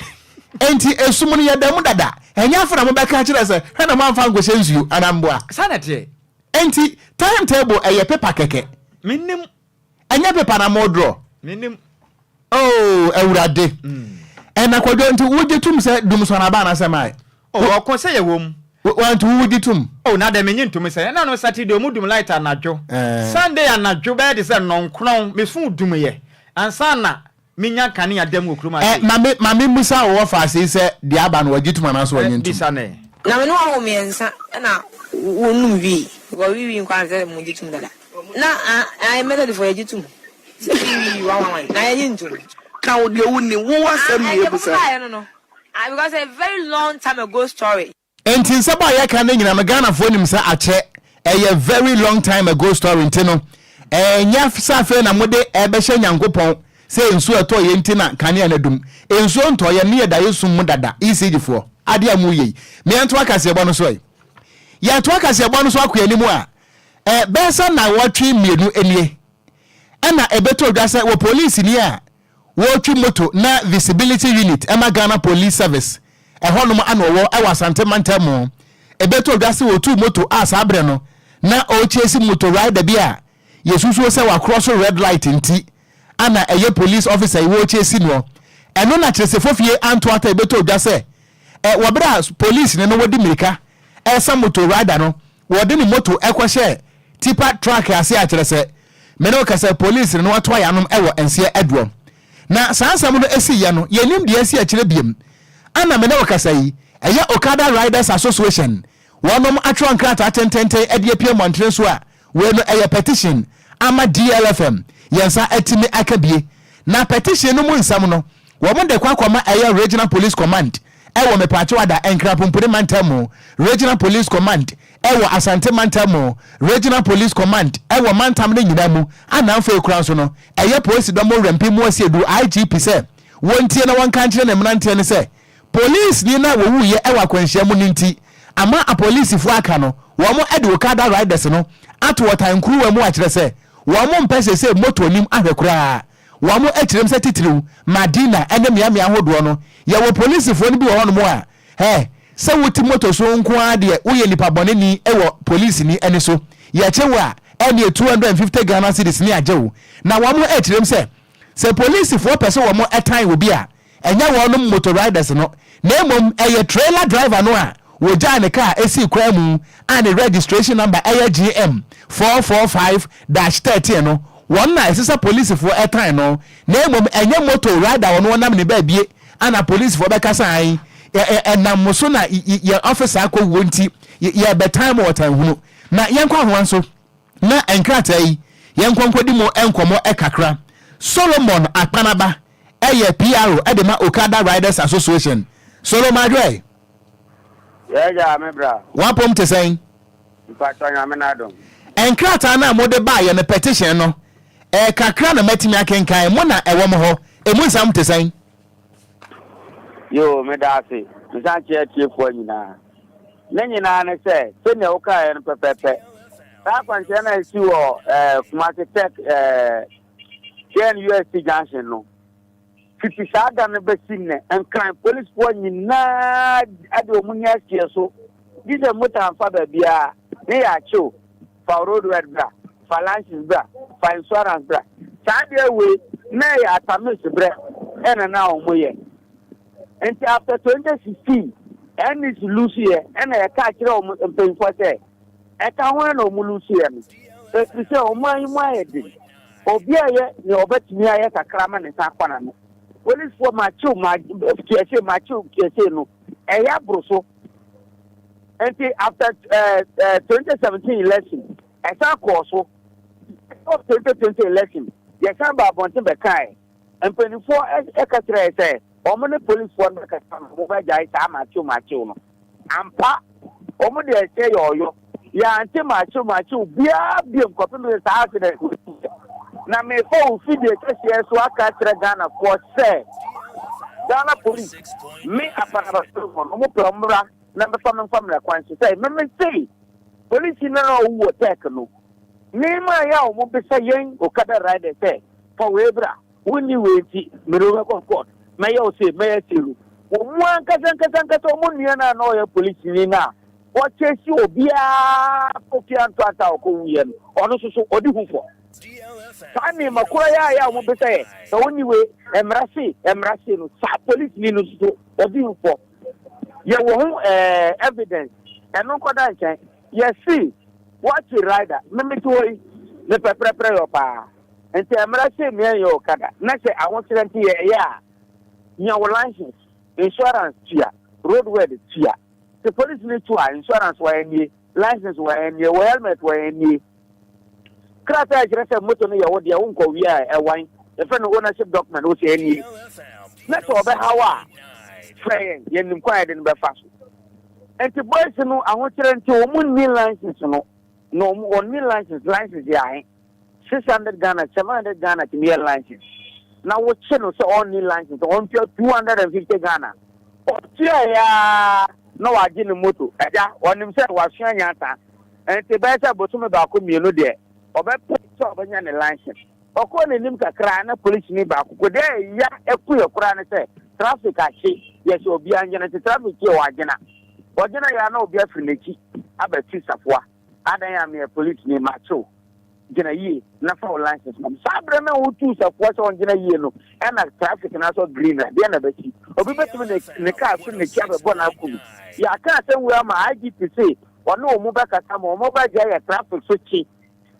enti esum no yɛda mu dada ɛnyɛ afra mo bɛka kyerɛ sɛ hɛ na mamfa nkɔhyɛ nsuo ana mboa saa na te enti timetable ɛyɛ paper kɛkɛ minnim ɛnyɛ paper na mo draw minnim awurade ɛna Kwadwo nti wogye tum sɛ dumso na ba na sɛ mai ɔkɔ sɛ yɛwɔ mu want wogye tum na da menyi ntum sɛ na no Saturday mu dum light anadwo Sunday anadwo bɛɛ de sɛ nonkron mesu dum yɛ ansa na menya kane adam wɔ kuruma mame musa wo fa ase sɛ de aba no wogye tum na so wonye ntum bisa ne na me no wa me nsa na wonum wi wo wi nkwa sɛ mu gye tum dada na I method for gye tum na yin ntum ka wo de woni wo wasam ne ebusa no because a very long time ago story enti sɛ ba yɛ ka ne nyina no Ghanafoɔ nim sɛ akyɛ ɛyɛ very long time ago story nti no nya safe na mode ɛbɛhyɛ Nyankopɔn sɛ nsuo ɛtɔ yɛ nti na kanea na dum nsuo ntɔ yɛ ne yɛ da yɛsum mu dada ECG foɔ ade amu yɛ me anto akase bɔ no so yɛ to akase bɔ no so akɔ ani mu a bɛsa na wɔtwe mienu enie ɛna ɛbɛtɔ dwa sɛ wɔ police ni a wɔtwe moto na visibility unit ɛma Ghana police service ɛhɔnom ana wɔwɔ ɛwɔ asante mantam ɛbɛtɔ dwa sɛ wɔtu moto a saa brɛ no na ɔkyesi moto rider bi a yesusuo sɛ wa cross red light nti ana ɛyɛ police officer yi wɔkyesi no ɛno na kyerɛ sɛ fofie anto ata ɛbɛtɔ dwa sɛ wɔbra police ne no wɔdi mirika ɛsa moto rider no wɔde ne moto ɛkɔhyɛ tipa truck ase a kyerɛ sɛ meno ka sɛ police no wato ayanom ɛwɔ ensie ɛdoɔ na sansam no esi yɛ no yenim de esi akyerɛ biem ana meno ka sɛ yi ɛyɛ Okada Riders Association wɔnom atwa nkrata tententen ɛde apie montre so a we no ɛyɛ petition ama DLFM yɛnsa atimi akabie na petition no mu nsam no wɔn de kwakɔma ɛyɛ Regional Police Command ɛwɔ mepacho ada Enkrapompore mantam Regional Police Command ɛwɔ Asante mantam Regional Police Command ɛwɔ mantam ne nyina mu anamfa ekura so no ɛyɛ police domo rempi mu asiedu IGP sɛ wontie na wonka nkyerɛ ne mnantie ne sɛ police ni na wo wuye ɛwɔ akwanhyia mu ninti ama a police fu aka no wo mo ɛde Okada Riders no ato watankuru wa mu akyerɛ sɛ wɔn mpɛsɛ sɛ moto nim ahwɛ koraa wɔn akyerɛm sɛ titiriw madina ɛne miamia ahodoɔ no yɛwɔ polisifoɔ no bi wɔ hɔnom a sɛ wuti moto so nko a deɛ woyɛ nipa bɔne ni ɛwɔ polisi ni ɛne so yɛkyɛ wo a ɛne 250 Ghana cedis ni agye wo na wɔn akyerɛm sɛ polisifoɔ pɛ sɛ wɔn ɛtan wo bi a ɛnyɛ wɔn motor riders no na mmom ɛyɛ trailer driver no a wogya ne car esi kwa mu and registration number GM 445-13 no wɔn na ɛsesa polisifoɔ ɛtan no na mmom ɛnyɛ motor rider wɔn nam ne baabie ana polisifoɔ bɛkasa an ɛnam so na yɛ officer akɔ wo nti yɛ bɛtan mo wɔtan hunu na yɛnkɔ ahoa so na enkrata yi yɛnkɔnkɔdi mo ɛnkɔmɔ ɛkakra Solomon Akpanaba PRO Edema Okada Riders Association. Solomon Adre. Yeah, me bra. Wapom te saying. Enkrata na mode ba ye ne petition no. Kakra na metimi akenkan mo na ewo mo ho. Emu nsam te saying. Yo, me da se. Me san che tiefo nyina. Ne nyina ne se ne wo ka ye no pepepe. Ta kwanche na esi wo Kumasi Tech UST Junction no. Fiti saga ne besine and crime police for nyina ade omunya asie so. This a motor and father bia ne ya cho for road work bra, for license bra, for insurance bra. Sadia we na ya atamis bra and na omoye. And after 2016 and is Lucy and I catch it on paying for say. I can't want no Lucy. If you say, oh my head. Obia ye ni obetimi aye kakra ne sakwana no police for macho kiese no eya broso enti after 2017 election esa koso of 2020 election ye san ba bonte be kai empeni for ekatra say omo ne police for be kakra mo ba jai sa macho no ampa omo de say yo ya anti macho bia nkope no sa accident na me for video kesi so aka tre Ghana for say Ghana police me apana no mo plomra na me family kwan say me say police na wo take no ni ma ya mo be say yen Okada rider say for webra woni weti me ro ko court me ya o say me ya tiru wo mo anka mo nua na no ya police ni na o chesi obia kokia ntata ko wuye no ono so odi hufo Sammy makura ya mo be say so anyway emrasi no sa police ni no so odi hufo ye wo evidence eno koda nchen ye see what rider me to me prepare yo pa enti emrasi me yo Okada na say awon tirenti ye ya nya wo license insurance tia roadworthy tia the police need to insurance wa any license wa any helmet wa any krata jere moto no ye wo de wonko wi a wan e fe no ownership document wo say any na so be hawa friend ye nim kwa de no be faso enti boys no ahon kire nti o mun ni license no on ni license ya 600 Ghana 700 Ghana to me license na wo che no so on ni license on 250 Ghana o tia ya no waje ne moto eja onim se wasua nyata enti be se botume ba ko mienu de obepọ obanya ne license okọ ne nim kakra na police ni ba ko de ya eku yekura ne se traffic achi yes obi anje ne traffic e wagena ya na obi afri neki abati safwa adan ya me police ni macho gena yi na fa license no sabre na utu safwa so gena yi no e na traffic na so green na de na beti obi betumi ne car so ne kia be bona akumi ya ka se we ama IGPC ono omu be kasa mo mo ba ja ya traffic so chi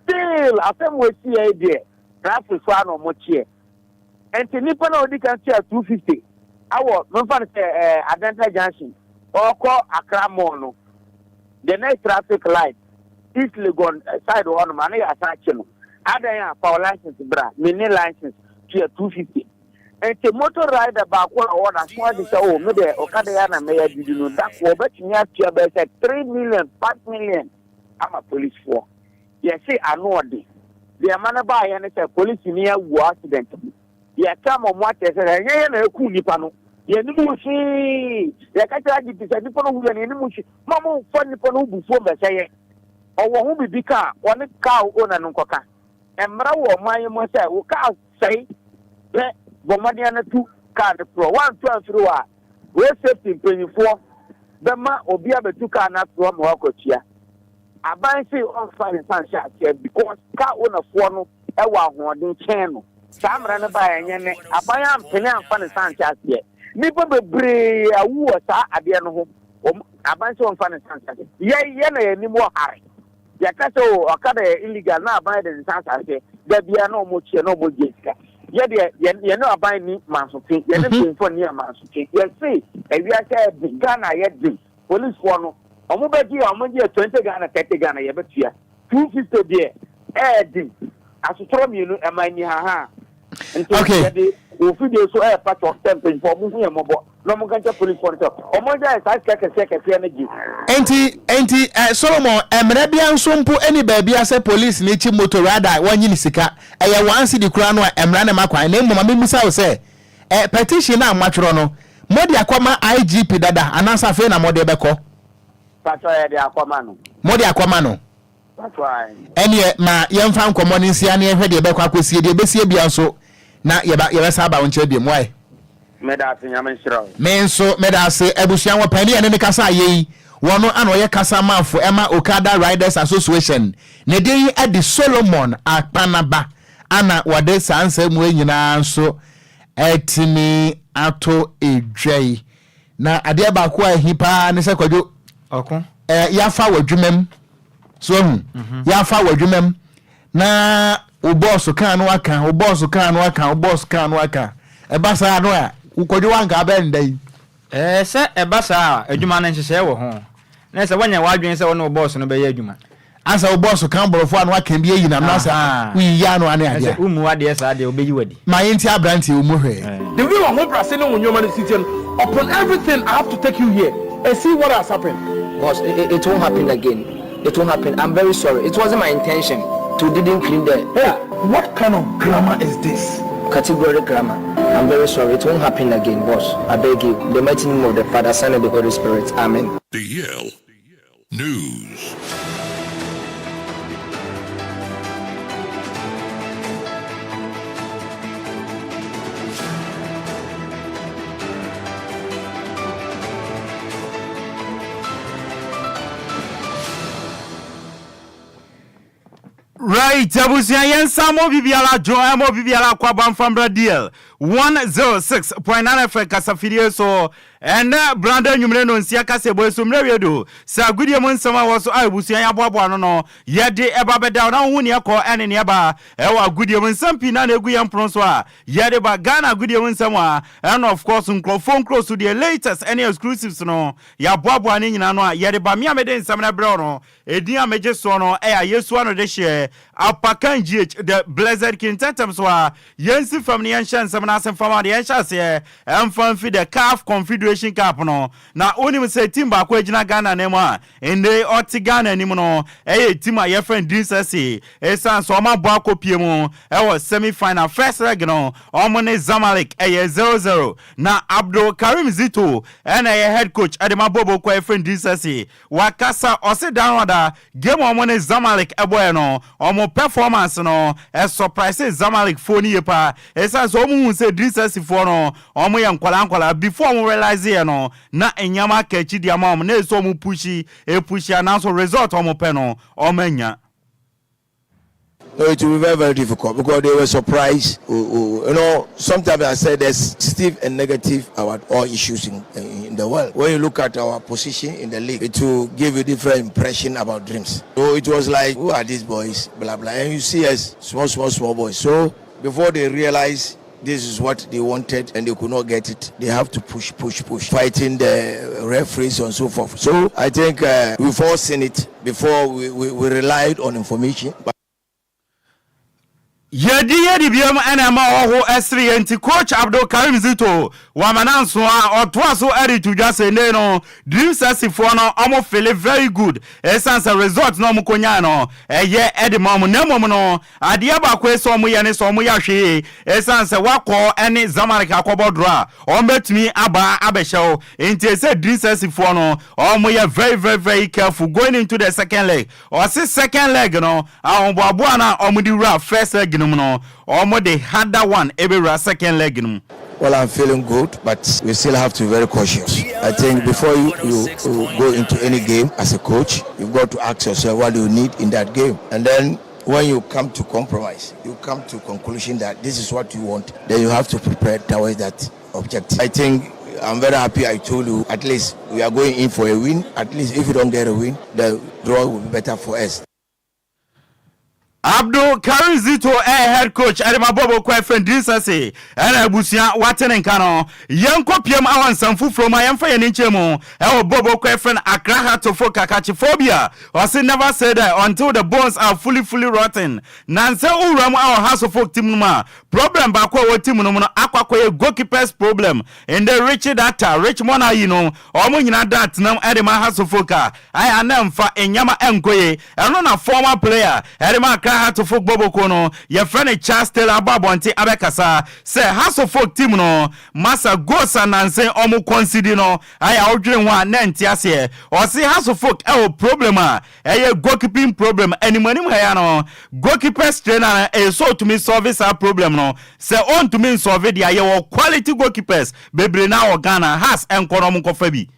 still afem we see idea traffic so ano mo chi enti nipa na odi kan tia 250 awo me fa se Adenta Junction oko Accra Mall no the next traffic light East Legon side one man ya sache no adan ya for license bra mini license tia 250 enti motor rider ba ko na wona so adi say o me de Okada ya na me ya didi no da ko betimi atia be say 3 million 5 million ama police for yes say anode the man ba ya na say police ni ya wo accident ya kama mo ate say ye na eku nipa no ye ni mu shi ya ka tira di say nipa no hu ya ni mu shi mama fo nipa no bu fo be say ye owo hu bibika woni ka o na nkoka Emra wo man mo say wo ka say pe bomadiana tu card pro 112 through we safety penifo bema obi abetu ka na pro mo akotua aban say on fine sanction because ka wona fo no e wa ahoden chen no samra ne ba enye ne aban ampene amfa ne sanction nipa bebre awu sa ade no ho aban say on fine sanction ye na ye ni mo hare ya ka so akada illegal na aban de sanction da bia na omo chie na omo jeka ye no aban ni mansote ye ne pinfo ni mansote ye say ewia say Ghana ye din police for no omo beji omo je 20 Ghana 30 Ghana ye betua 250 there din asotro mienu emani ha okay video so part of temple for mu hu mobo no mo gancha police for so omo ja sa keke na gi enti Solomon emre bia nso mpo eni ba bia se police ni chi motor radar wanyi ni sika eye wansi di kura no emra na makwan na mmoma memusa wo se petition na amwatworo no modi akoma IGP dada anasa fe na modi beko pato ya de akoma no modi akoma no pato ai eni ma yemfa nkomo ni nsia na ehwe de beko akosie de besie bia nso na yeba saba wonche bi mwai meda atinya menshiro menso meda se ebusuan wo pani ene ne kasa yi wono ano ye kasa mafo ema Okada Riders Association ne de yi adi Solomon Akpanaba ana wade sanse mu enyina nso etimi ato edwai na ade ba ko ahipa ne se Kwadwo okon ya fa wadwumem so ya fa wadwumem na o boss kan no aka ebasa no a Kwadwo wanka abendai se ebasa adwuma na nhyehyɛ wo ho na se wanya wadwen se wo no boss no be ya adwuma asa o boss kan borofo anu aka bi yi na na sa wi ya no ane ade umu ade sa ade obeyi wadi ma yenti abranti o mu hwe The way I'm pressing on your money citizen upon everything I have to take you here and see what has happened. Boss, it won't happen again. It won't happen. I'm very sorry. It wasn't my intention to didn't clean the. Hey, what kind of grammar is this? Category grammar. I'm very sorry. It won't happen again, boss. I beg you. The mighty name of the Father, Son, and the Holy Spirit. Amen. DL News. Right, abusia yensa mo bibiala joa mo bibiala kwa bamfambra DL 106.9 FM kasafidie so and branda nyumre no nsia kase boy so mre wedo sa gudie mo nsama wo so abusia ya boabo no yede eba beda na hu ne ekọ ene ne eba ewa gudie mo nsampi na egu yem pron so a yede ba Ghana gudie mo nsama and of course phone close to the latest any exclusives no ya boabo ane nyina no a yede ba mia mede nsam na bre no edin ameje so no ya Yesu ano de share Apakan GH the blessed king tentem so a yensi family yanshan sam na asem fama de yansha se emfan fi the CAF Confederation Cup no na onim se team ba ko agina Ghana na mu a ende oti Ghana ni mu no team a yefan dinsase esan so ma bo akopie mu semi final first leg no omone Zamalek 0-0 na Abdul Karim Zito and head coach Adema Bobo ko yefan dinsase wakasa ose downward game omone Zamalek eboy no performance no surprise Zamalek phone yepa esa so mu se drisasi for no omo ye nkwala before we realize here no na enyama kachi dia ma na so mu pushi announce result omo pe no omanya. No, it will be very, very difficult because they were surprised. You know, sometimes I say there's positive and negative about all issues in the world. When you look at our position in the league, it will give you different impression about dreams. So it was like, who are these boys? Blah, blah. And you see us, small boys. So before they realize this is what they wanted and they could not get it, they have to push, fighting the referees and so forth. So I think we've all seen it before we relied on information. Yedi biam enema oho esri enti coach Abdul Karim Zito wamananso a otoaso eri to just say no dreams asifo no omo feel very good essence result no mukonya no eye edemam nemom no ade aba ko eso omo ye ne so omo ya hwe essence wakọ ene Zamalek akobodro a betumi aba abehyew enti ese dreams asifo no omo ye very careful going into the second leg or second leg no awonboabo na omo di ra first leg no omo the harder one every second leg no. Well, I'm feeling good, but we still have to be very cautious. I think before you go into any game as a coach, you've got to ask yourself what you need in that game. And then when you come to compromise, you come to conclusion that this is what you want, then you have to prepare towards that objective. I think I'm very happy I told you at least we are going in for a win. At least if you don't get a win, the draw will be better for us. Abdul Karim Zito head coach Adema Bobo kwa friend say ana busia watene nka no yenko piem awansan fufuro ma yemfa ye nchemu Bobo kwa friend Accra to foka kachifobia was never said that until the bones are fully rotten nanse uram our house of folk team ma problem ba kwa wo team no akwakoye goalkeepers problem in the rich data rich mona you know omo nyina dat nam Adema house of foka I anamfa enyama enkoye eno na former player Adema to folk Bobo Kono, your friend Charles Taylor Babonti Abekasa, say Hasso folk team no, Massa Gosa Nanse Omu Considino, I outdream one Nentiasie, or see Hasso folk our problema, a goalkeeping problem, any money hayano, goalkeepers trainer, a so to me solve our problem no, say on to me solve it, your quality goalkeepers, baby now Ghana has and Konomuko Febi.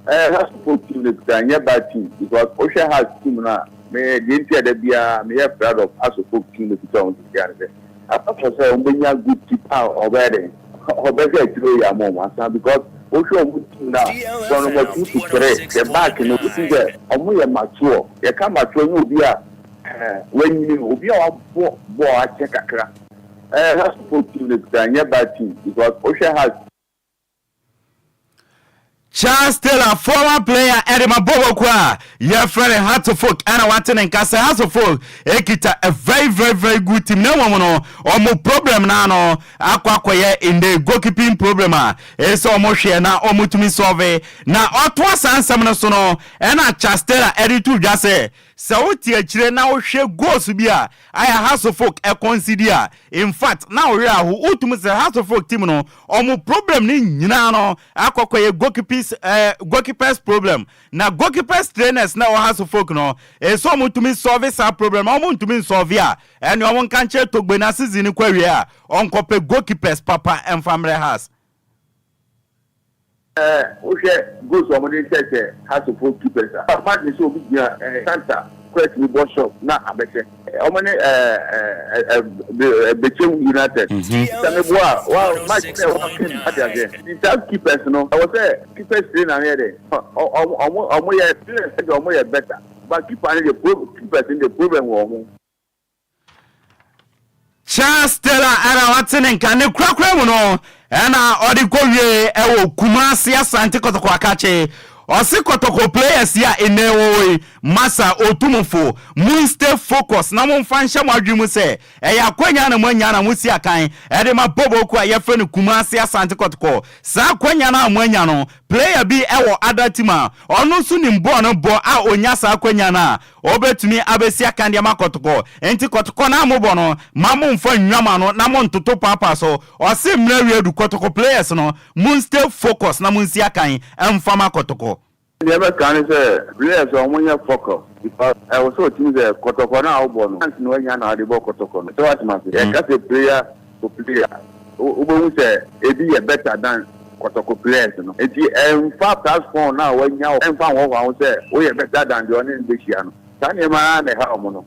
Hasso folk team is Nhyiraba team, because Osha has team now. Me the there be me proud of as a folk team to town to Ghana. Apart from say ombenya good keeper already. Obege tiro ya mom because Osho good team now. So number 2 to 3 the back no put there. Omo ye mature. Ye can mature no be a when you obi a bo a check akra. Has folk team to Nhyiraba team because Osho has Charles Taylor, former player, Adema Bobo Kwa, your friend Hatofok, and Watan and Casa Hasofok, Ekita, a very good team. No one, or more problem now, Aquaquaye in the goalkeeping problem. It's almost share now, almost to me solve. Now, Otwas and Samanasono, and Charles Taylor, editor just say. So chire now she goes to be I house of folk e consider in fact now we are who ultimate house of folk team no omo problem ni nyina no akokoye goalkeepers problem na goalkeepers trainers now house of folk no e so omo to me solve this problem omo to me solve ya and omo kan che togbe na season kwa wi a onkope goalkeepers papa and family house goes on the church has to put keepers. Apart is so big Santa quite me boss shop na abete. Omane Bechem United. Saneboa wow match working at again. The keepers no. I was say keepers trainer here. Omo ye better. But keepers in the problem wo. Charles Taylor ana watene nka ne krakra no ena odi kowie ewo Kumasi Asante Kotoko akache osi Kotoko players ya enewo masa otumufo mun stay focus na mun fansha mwadwimu se eya kwanya na mwanya na musi akan ede ma Bobo kwa ye fenu Kumasi Asante Kotoko sa kwanya na mwanya no player bi ewo adatima onu su ni mbo no bo a onya sa kwanya na obetumi abesi akan dia makotoko enti Kotoko na mobo no mamu mfa nwama no na mon toto papa so osi mrewe edu Kotoko players no mun stay focus na mun si akan emfa makotoko. The other can say players are when you focus because I was so teams there Kotoko na obo no no nya na de Kotoko so what man say e ka say player to player obo say e be better than Kotoko players no enti emfa platform na when nya emfa wo say we better than the one in this year no tani ma na ha omo no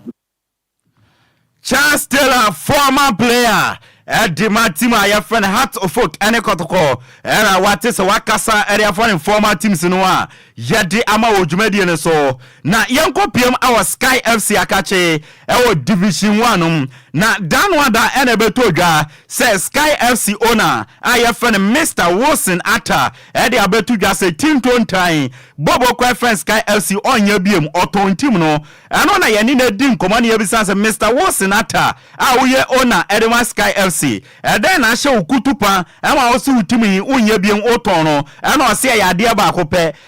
Charles Taylor, former player, Edima team a friend Heart of Folk ene kotoko era wate se wakasa area for informal teams no a yede ama odwumadi ne so na yenko piem our Sky FC akache e division 1 na danwada ene betodwa say Sky FC owner a friend Mr. Wilson Atta e de abetodwa say team tontan Bobo kwa friend Sky FC onya biem oton team no eno na yeni na di nkomani yebisa say Mr. Wilson Atta a uye owner Edema Sky FC then na she ukutupa ama osi utimi unye biem oton no eno ose ya de ba ko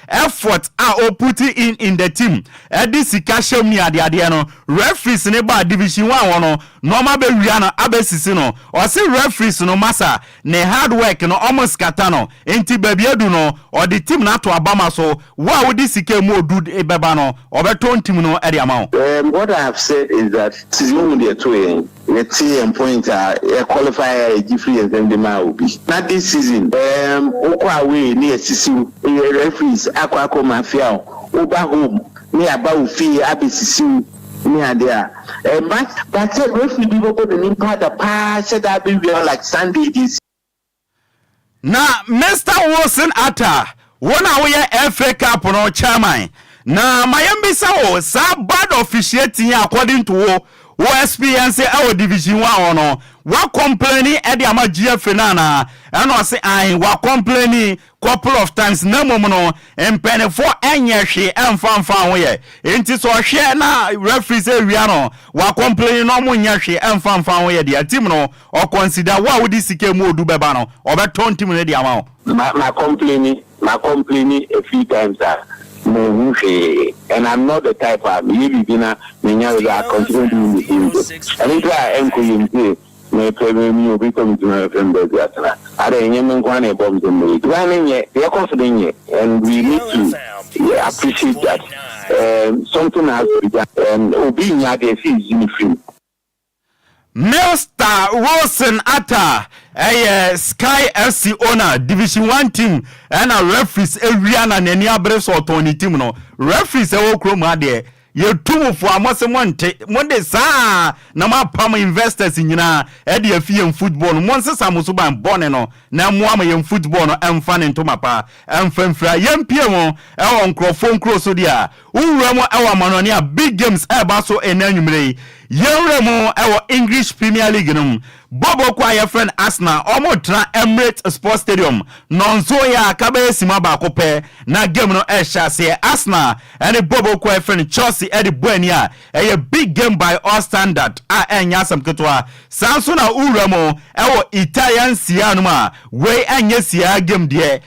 effort a put in the team this sika ni ade no referees ne ba division 1 no normal be wia no abesisi no ose referees no masa ne hard work no almost kata no enti baby edu no or the team na to abama so wa wodi sika mu odu ebeba no obeton team no ade ama what I have said is that season the two let's see and point qualify Jeffrey and then the man will be not this season okwa away near sisi referees akwa mafia over home near about fee abisisu near there but referee people go the impact the pass that be like Sunday this na Mr. Wilson Atta wona we FA Cup no chairman na mayambisa o sa bad officiating according to wo experience our division 1 no wa complaining e de ama GF na and I say I wa complaining couple of times na mom no empene for enye hwe emfanfa ho ye enti so hwe na referees area no wa complaining no mo nya hwe emfanfa ho ye de team no o consider wa wo di sike mu odu beba no obeton team no de ama my complaining a few times and I'm not the type of maybe dinner I continue doing the things. And it's why Enquiries may premium you become to my friend. I don't even want a bomb to me. They're confident, and we need to appreciate that. Something has to be done, and being at the fees in the film. Mr. Wilson Atta, a Sky FC owner, Division 1 team, and a referees area na neni abres or Tony team no. Referees e okroma de. Ye tumu for amose monte sa na ma pam investors nyina e de afie football monse samuso ban bone no na moama ye football no emfa ne ntoma pa emfamfra ye mpie mo e won crofon cross dia uwura mo e wa manone a big games e ba so enanwumre ye mo e wo English Premier League no Bobo kwa your friend Arsenal omo tra Emirates Sports Stadium nonso ya kabe sima ba ko pe na game no e sha se Arsenal and Bobo kwa friend Chelsea e de buania a big game by all standard enya sam ketwa sanso na uramo e wo Italian sianuma we enya sia game de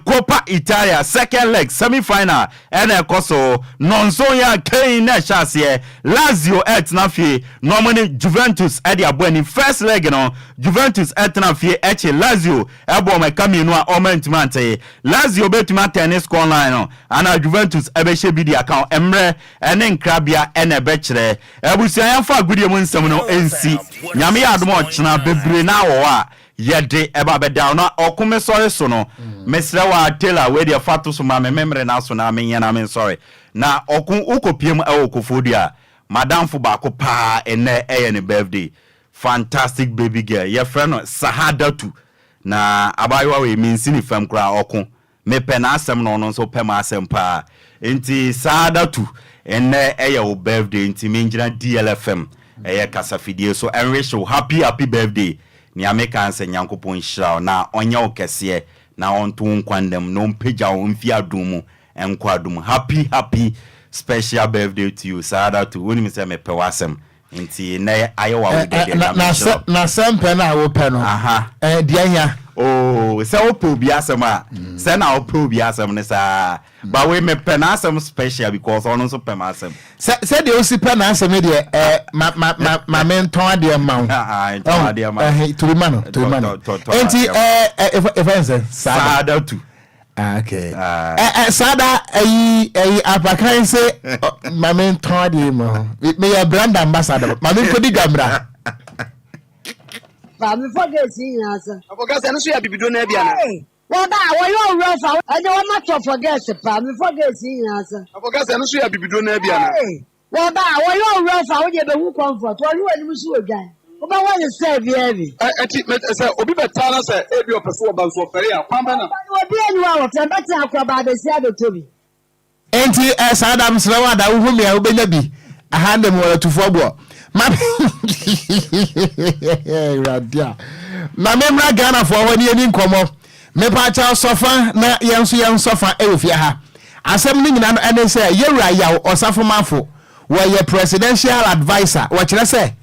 Coppa Italia second leg semi final and ekoso nonso ya kain na sha se Lazio et na fie normally Juventus e de abuani first leg no Juventus etna fie eche Lazio ebo me kaminu a omentmante Lazio betuma tennis score line no ana Juventus ebehye bi di account emre ene nkrabia ene bechre ebusia yamfa agudie mu nsem no ensi nyame ya adom ochena bebre na wo a yede eba beda na okome sorry so no mesre wa Taylor we dia fato so ma memre na so na menye na men sorry na okun ukopiem e okofodia madam fu ba ko pa ene eye ne birthday fantastic baby girl your friend Sahadatu na abayiwa we minsi ni fam kra okun me pe na asem no no so pe ma asem pa enti Sahadatu ene eye wo birthday enti me ngira DLFM eye kasafidie so enrich happy birthday ni ameka anse nyankopon hira na onye okese na onto nkwandem no mpeja wo mfi adumu enkwadum happy special birthday to you Sahadatu woni me se me pe wasem nti na ayewa we de na sempe na wo pe no dia hia se opo bi asem a se na opo bi asem ne sa ba we me pe na asem special because ono so pe ma asem se de o si pe na asem de ma menton ade ma ton ade ma to man nti if answer Sahadatu okay sada apakan se mame ntodi mo me ya brand ambassador mame kodi gamra ba me forget yasa forget no so ya bibido na bia na wo da wo yo rofa e de wo ma to forget pa me forget yasa forget no so ya bibido na bia na wo da wo yo rofa wo je be hu comfort wo yo ani musu odwan Oba wa ye serve heavy. Eti say obi beta na say e bi opeso oba so fere ya kwamba na. Obi enu a wo fe beta akwa ba be sia do tobi. Enti Adam Srawada wo humi a obenya bi. Ahande mo wala tufo bo. Ma radia. Na memra Ghana for wani ani nkomo. Me pa cha sofa na yen sofa e wo fie ha. Asem ni nyina no ene say yewura yaw osafo mafo. Wo ye presidential advisor. Wo kire say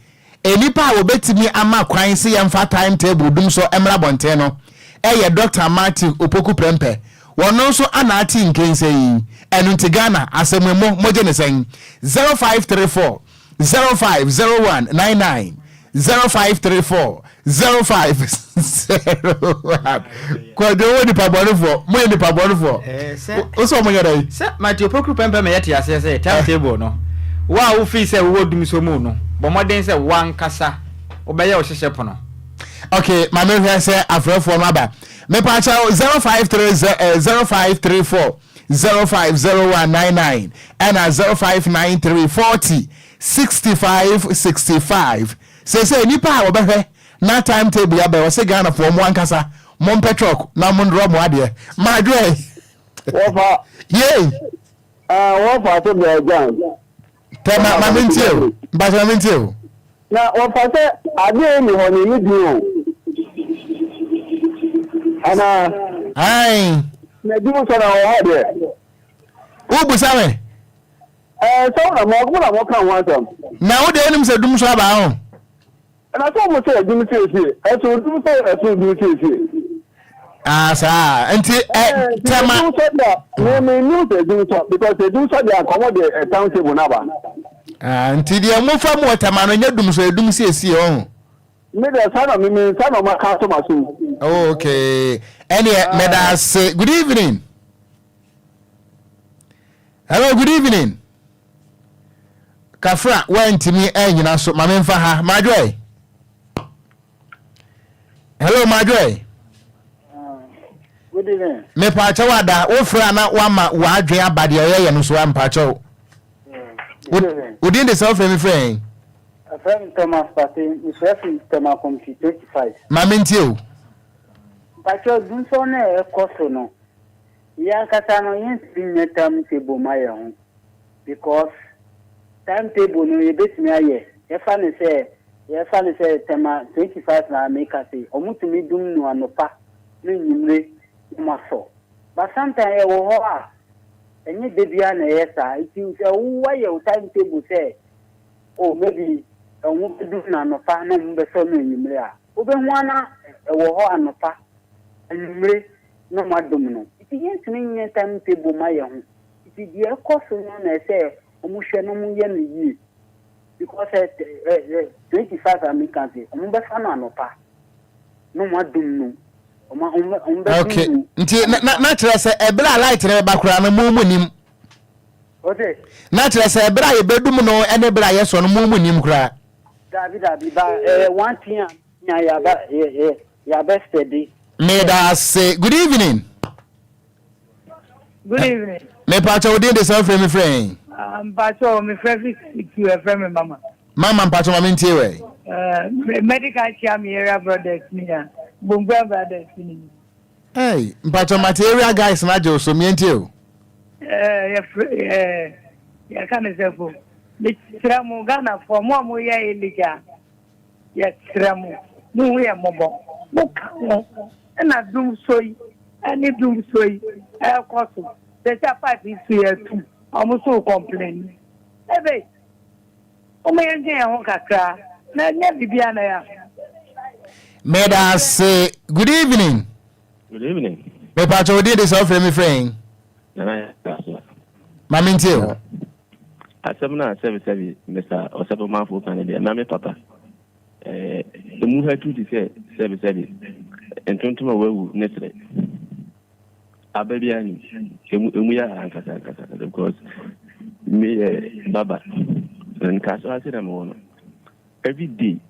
enipa wo betimi ama kwan se yemfa timetable dum so emra bonte no. Eye Dr. Martin Opoku Prempe. Wono so anati nkense yi. Enunti Ghana asememo moje ne sen 0534 050199 0534 0501 Kwadwo woni pabonfo mo ni pabonfo o so mo yare se Matthew Opoku Prempe me yete ase se timetable no wa wo fi se wo dum so mu no bo moden se wan kasa obeye o hyehye pono. Okay, my name here say afrefo maba me pa cha 0534 050199 and 059340 6565 say nipa a obehwe na timetable ya be wo se Ghana for mo ankasa mo petrol na mo ndro mo ade ma dwe wofa ye wofa to be again tema ma mentio ba ja mentio na wofa se ade ni ho ni di o ana ai na di mo so na ho de Ubu sawe so na mo kan wan sam na wo de enim se dum so aba ho na so mo se dum se se so dum se dum se se sa enti tema dum so da me new se dum so because the dum so dey accommod the town table na ba enti de mo fa mo tema no nya dum so dum se se ho me de sana me sana ma ka to maso okay any me da say good evening. Hello, good evening. Kafra, went to me and so my memfa ha, Madre. Hello, Madre. Good evening. Me pacha wada, o fra na wama wadwe abade ye no so am pacha. Within the self me friend. A friend Thomas Patin, is referring Thomas Committee 25. Mamintio. Pacha dun so na e koso no. Ya kata no yen sin timetable ma ye ho because timetable no ye betimi aye ye fa ne say tema 25 na make say omutumi dum no anopa no nyimre ma so but sometimes ye wo ho a enye de bia na ye sa it is wo ye timetable say oh maybe omu dum na anopa no mbe so no nyimre a obehu ana wo ho anopa nyimre no madum no yes me timetable ma ye ho it dey cost no na say omuhwe no mu ye no yi because 25 American say omu be fa na nopa no madum no okay nti na tire say ebra light re ba kura no mu nim okay na tire say ebra ye bedum no ene bra ye so no mu nim kura dabi ba one thing ya best steady me da say good evening. Good evening. Me pacha wo dey self me friend. Pacha me friend DLFM mama. Mama pacha ma mentie we. Medical care me area brothers niya. Bumba brothers ni. Hey, pacha material guys na jo so mentie o. Ya kana sefo. Me tramu Ghana for mo ye illegal. Ya tramu. Mu ye mobo. Mo kan. Na dum soyi. Any dum soyi. Koso. The chapa is here too. Almost so complain. Ebe. O me nje ho kakra. Na nya bibia na ya. May I say good evening. Good evening. Me pacha odi dey so me friend. Ma mentio. Asemna service Mr. Osebo for Canada. Na me papa. The mu ha tu di say service. Entontoma wewu nesre. Abebiani, Emuya Ankasa, because me, Baba, and Casa said, I'm every day,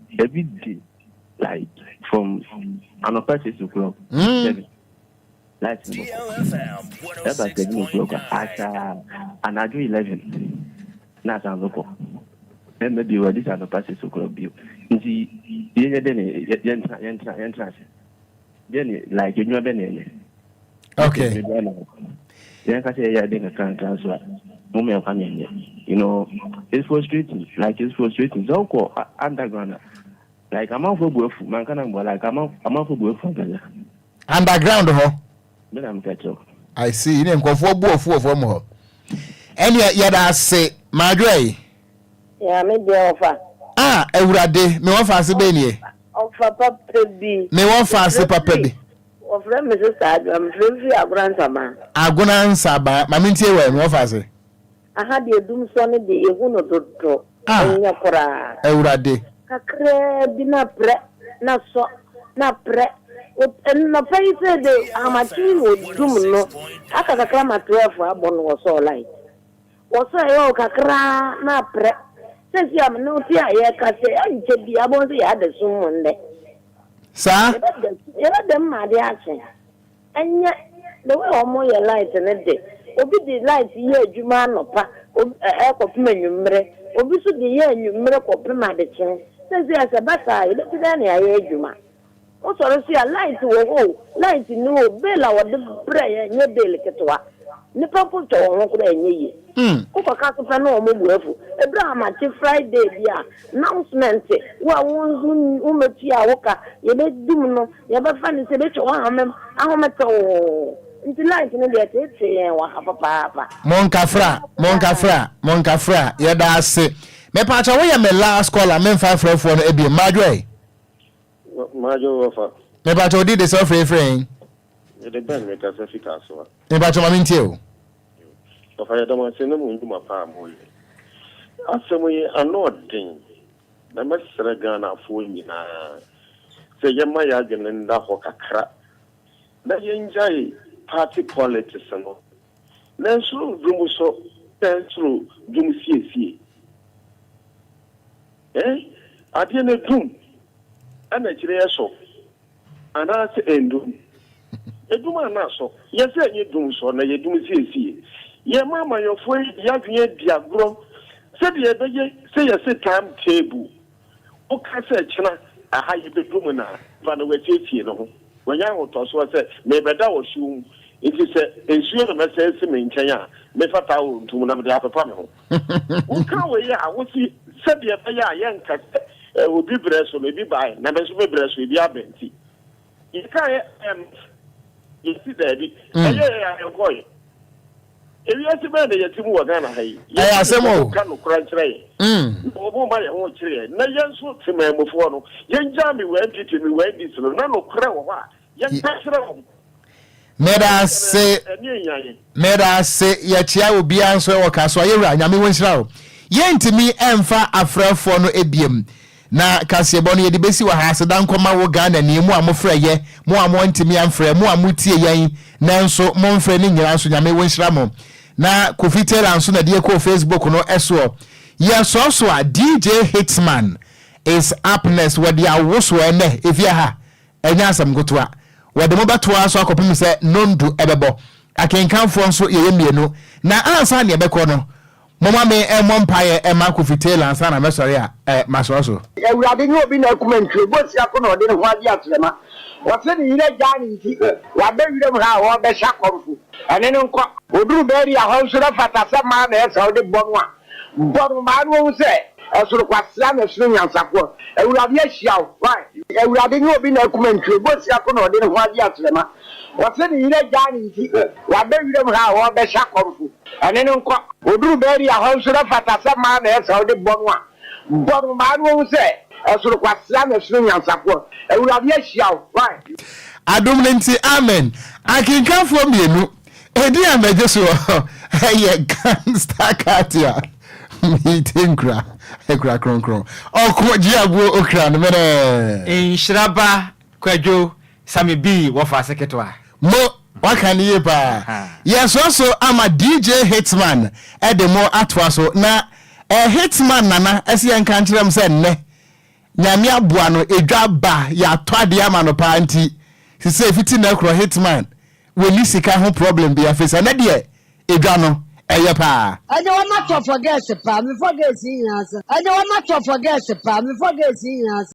like from an office to club, like DLFM, that's like 7 o'clock, and I do 11. That's our local. and maybe what this are the passes so could be. Indeed, then like you know, okay. Then I say, yeah, then I can't transfer. No me coming. You know, it's frustrating. Like it's frustrating. So called underground. Like I'm out for work. Man, can like I'm out for work for underground, huh? Then I'm better. I see. You didn't go for more. And yet, say, my dray. Yeah, maybe offer. Ah, Eurade, me one fast baby. Offer Papa B. Me one fast Papa B. Of Mrs. I'm free a grandson. I go answer, but my minty way, me one fast. I had your doom sonny the Eguno to ah, Eurade. Kakre, dinner pre, not so, not pre. And no pay said the amateur would do no. After the clamor 12 for a bon was so light. Was I kakra, not pre. Says you am no fear, I can say, and to be about the other soon one day. Sir, you let them mad action. And yet, the way or more your light in a day. Obi the light here, you man or pa, of menu, Obi so the year you miracle prima the chain. Says there's a better, you look at any I hear you, man. Also, I see a light to light no bella or the prayer in your delicate one. The purple to one ye. Opa Castle no more. Abraham at Friday, dear. Announcement. Well, one Umatia Walker, you may do no, you ever find a bit of I'm at all. It's light in the say, and have a papa. Moncafra, yada say. Me pacha we am last call a men 5 for a be madway. Majo offer. Me pacha did the self refrain. The band make us efficacious. Me pacha mamintio. Of I don't send them into my palm. Assemble are not thing. The master Ghana for me. Say, Yamaya and that hoka. That you enjoy party politics and all. Then through Drumuso, then through Drumusi. Eh? I didn't do. And a so. And I say, and do. A doom so. Yes, you do so, and you do see. Ye mama, your friend, Yavier Diagro, said the other say a set time table. Okay, said China, a high bedroom now, but the way you know. When I was said, maybe that was you. It is a ensure the message in Kenya, Mefata to one of the upper panel. Who can't wait? I would see, said the other young cat will be breast or maybe by, never be breast with the abenti. You can't, you see, Daddy, I am going. If you have to manage a team of Ghana, I am some kind crunch ray. Oh, my own tree. No, young sort to me before. Young Jammy went to me when this no crow. Young Passion. Meda say, Yachia will be answer or Caswayra, Yami Winslow. Yen to me, Emfa Afra for no ebium. Na Casaboni, the Bessie has a down come out Ghana, and you more freye, more want to me and frey, more muti yen, Nanso, Monfrening, Yasu Yami Winslow. Na kufite and soon a dear Facebook no SO. Yes, also a DJ Hitsman is upness where they are woswene if you ha and yasam gutwa. Where the mobile to us or copy say non do ebebo. I can come from so yemiano. Na answer near Becono. Mama me and one pie and Marcufite and Sana Messoria, Masoso. We are being a commentary, but Yakono didn't want Yatsema. What's in the Johnny? What do you know how the shack of food? And then we do bury a house of a man, that's how the bomb. But man will say, as to what Sam swing and support. And we have yes, shout. Why? We are being a commentary, but Yakono didn't want Yatsema. What's in the Johnny? What do you know how the shack of food? And then we do bury a house of a man, that's how the bomb. But man will say, as to what Sam swing and support. And we have yes, shout. Why? I don't say amen. I can come from you. Edi amejeso eye gangster katia meeting kra kron Okogyeabour Ocran Nhyiraba Kwadwo Sammy B wo fa seketwa mo Ocran Nhyiraba. Yes, also I'm a DJ Hitman edemo atwaso na Hitman nana esi enka nkyerem se nne nyame aboa no edwa ba ya twade ama no pa anti se fiti na kro Hitman we ni sika ho problem be face na de edwa no ɛyɛ paa ɛde wɔn atɔ for gas paa me for gas yi nyinaa ase ɛde wɔn atɔ for gas paa me for gas yi nyinaa ase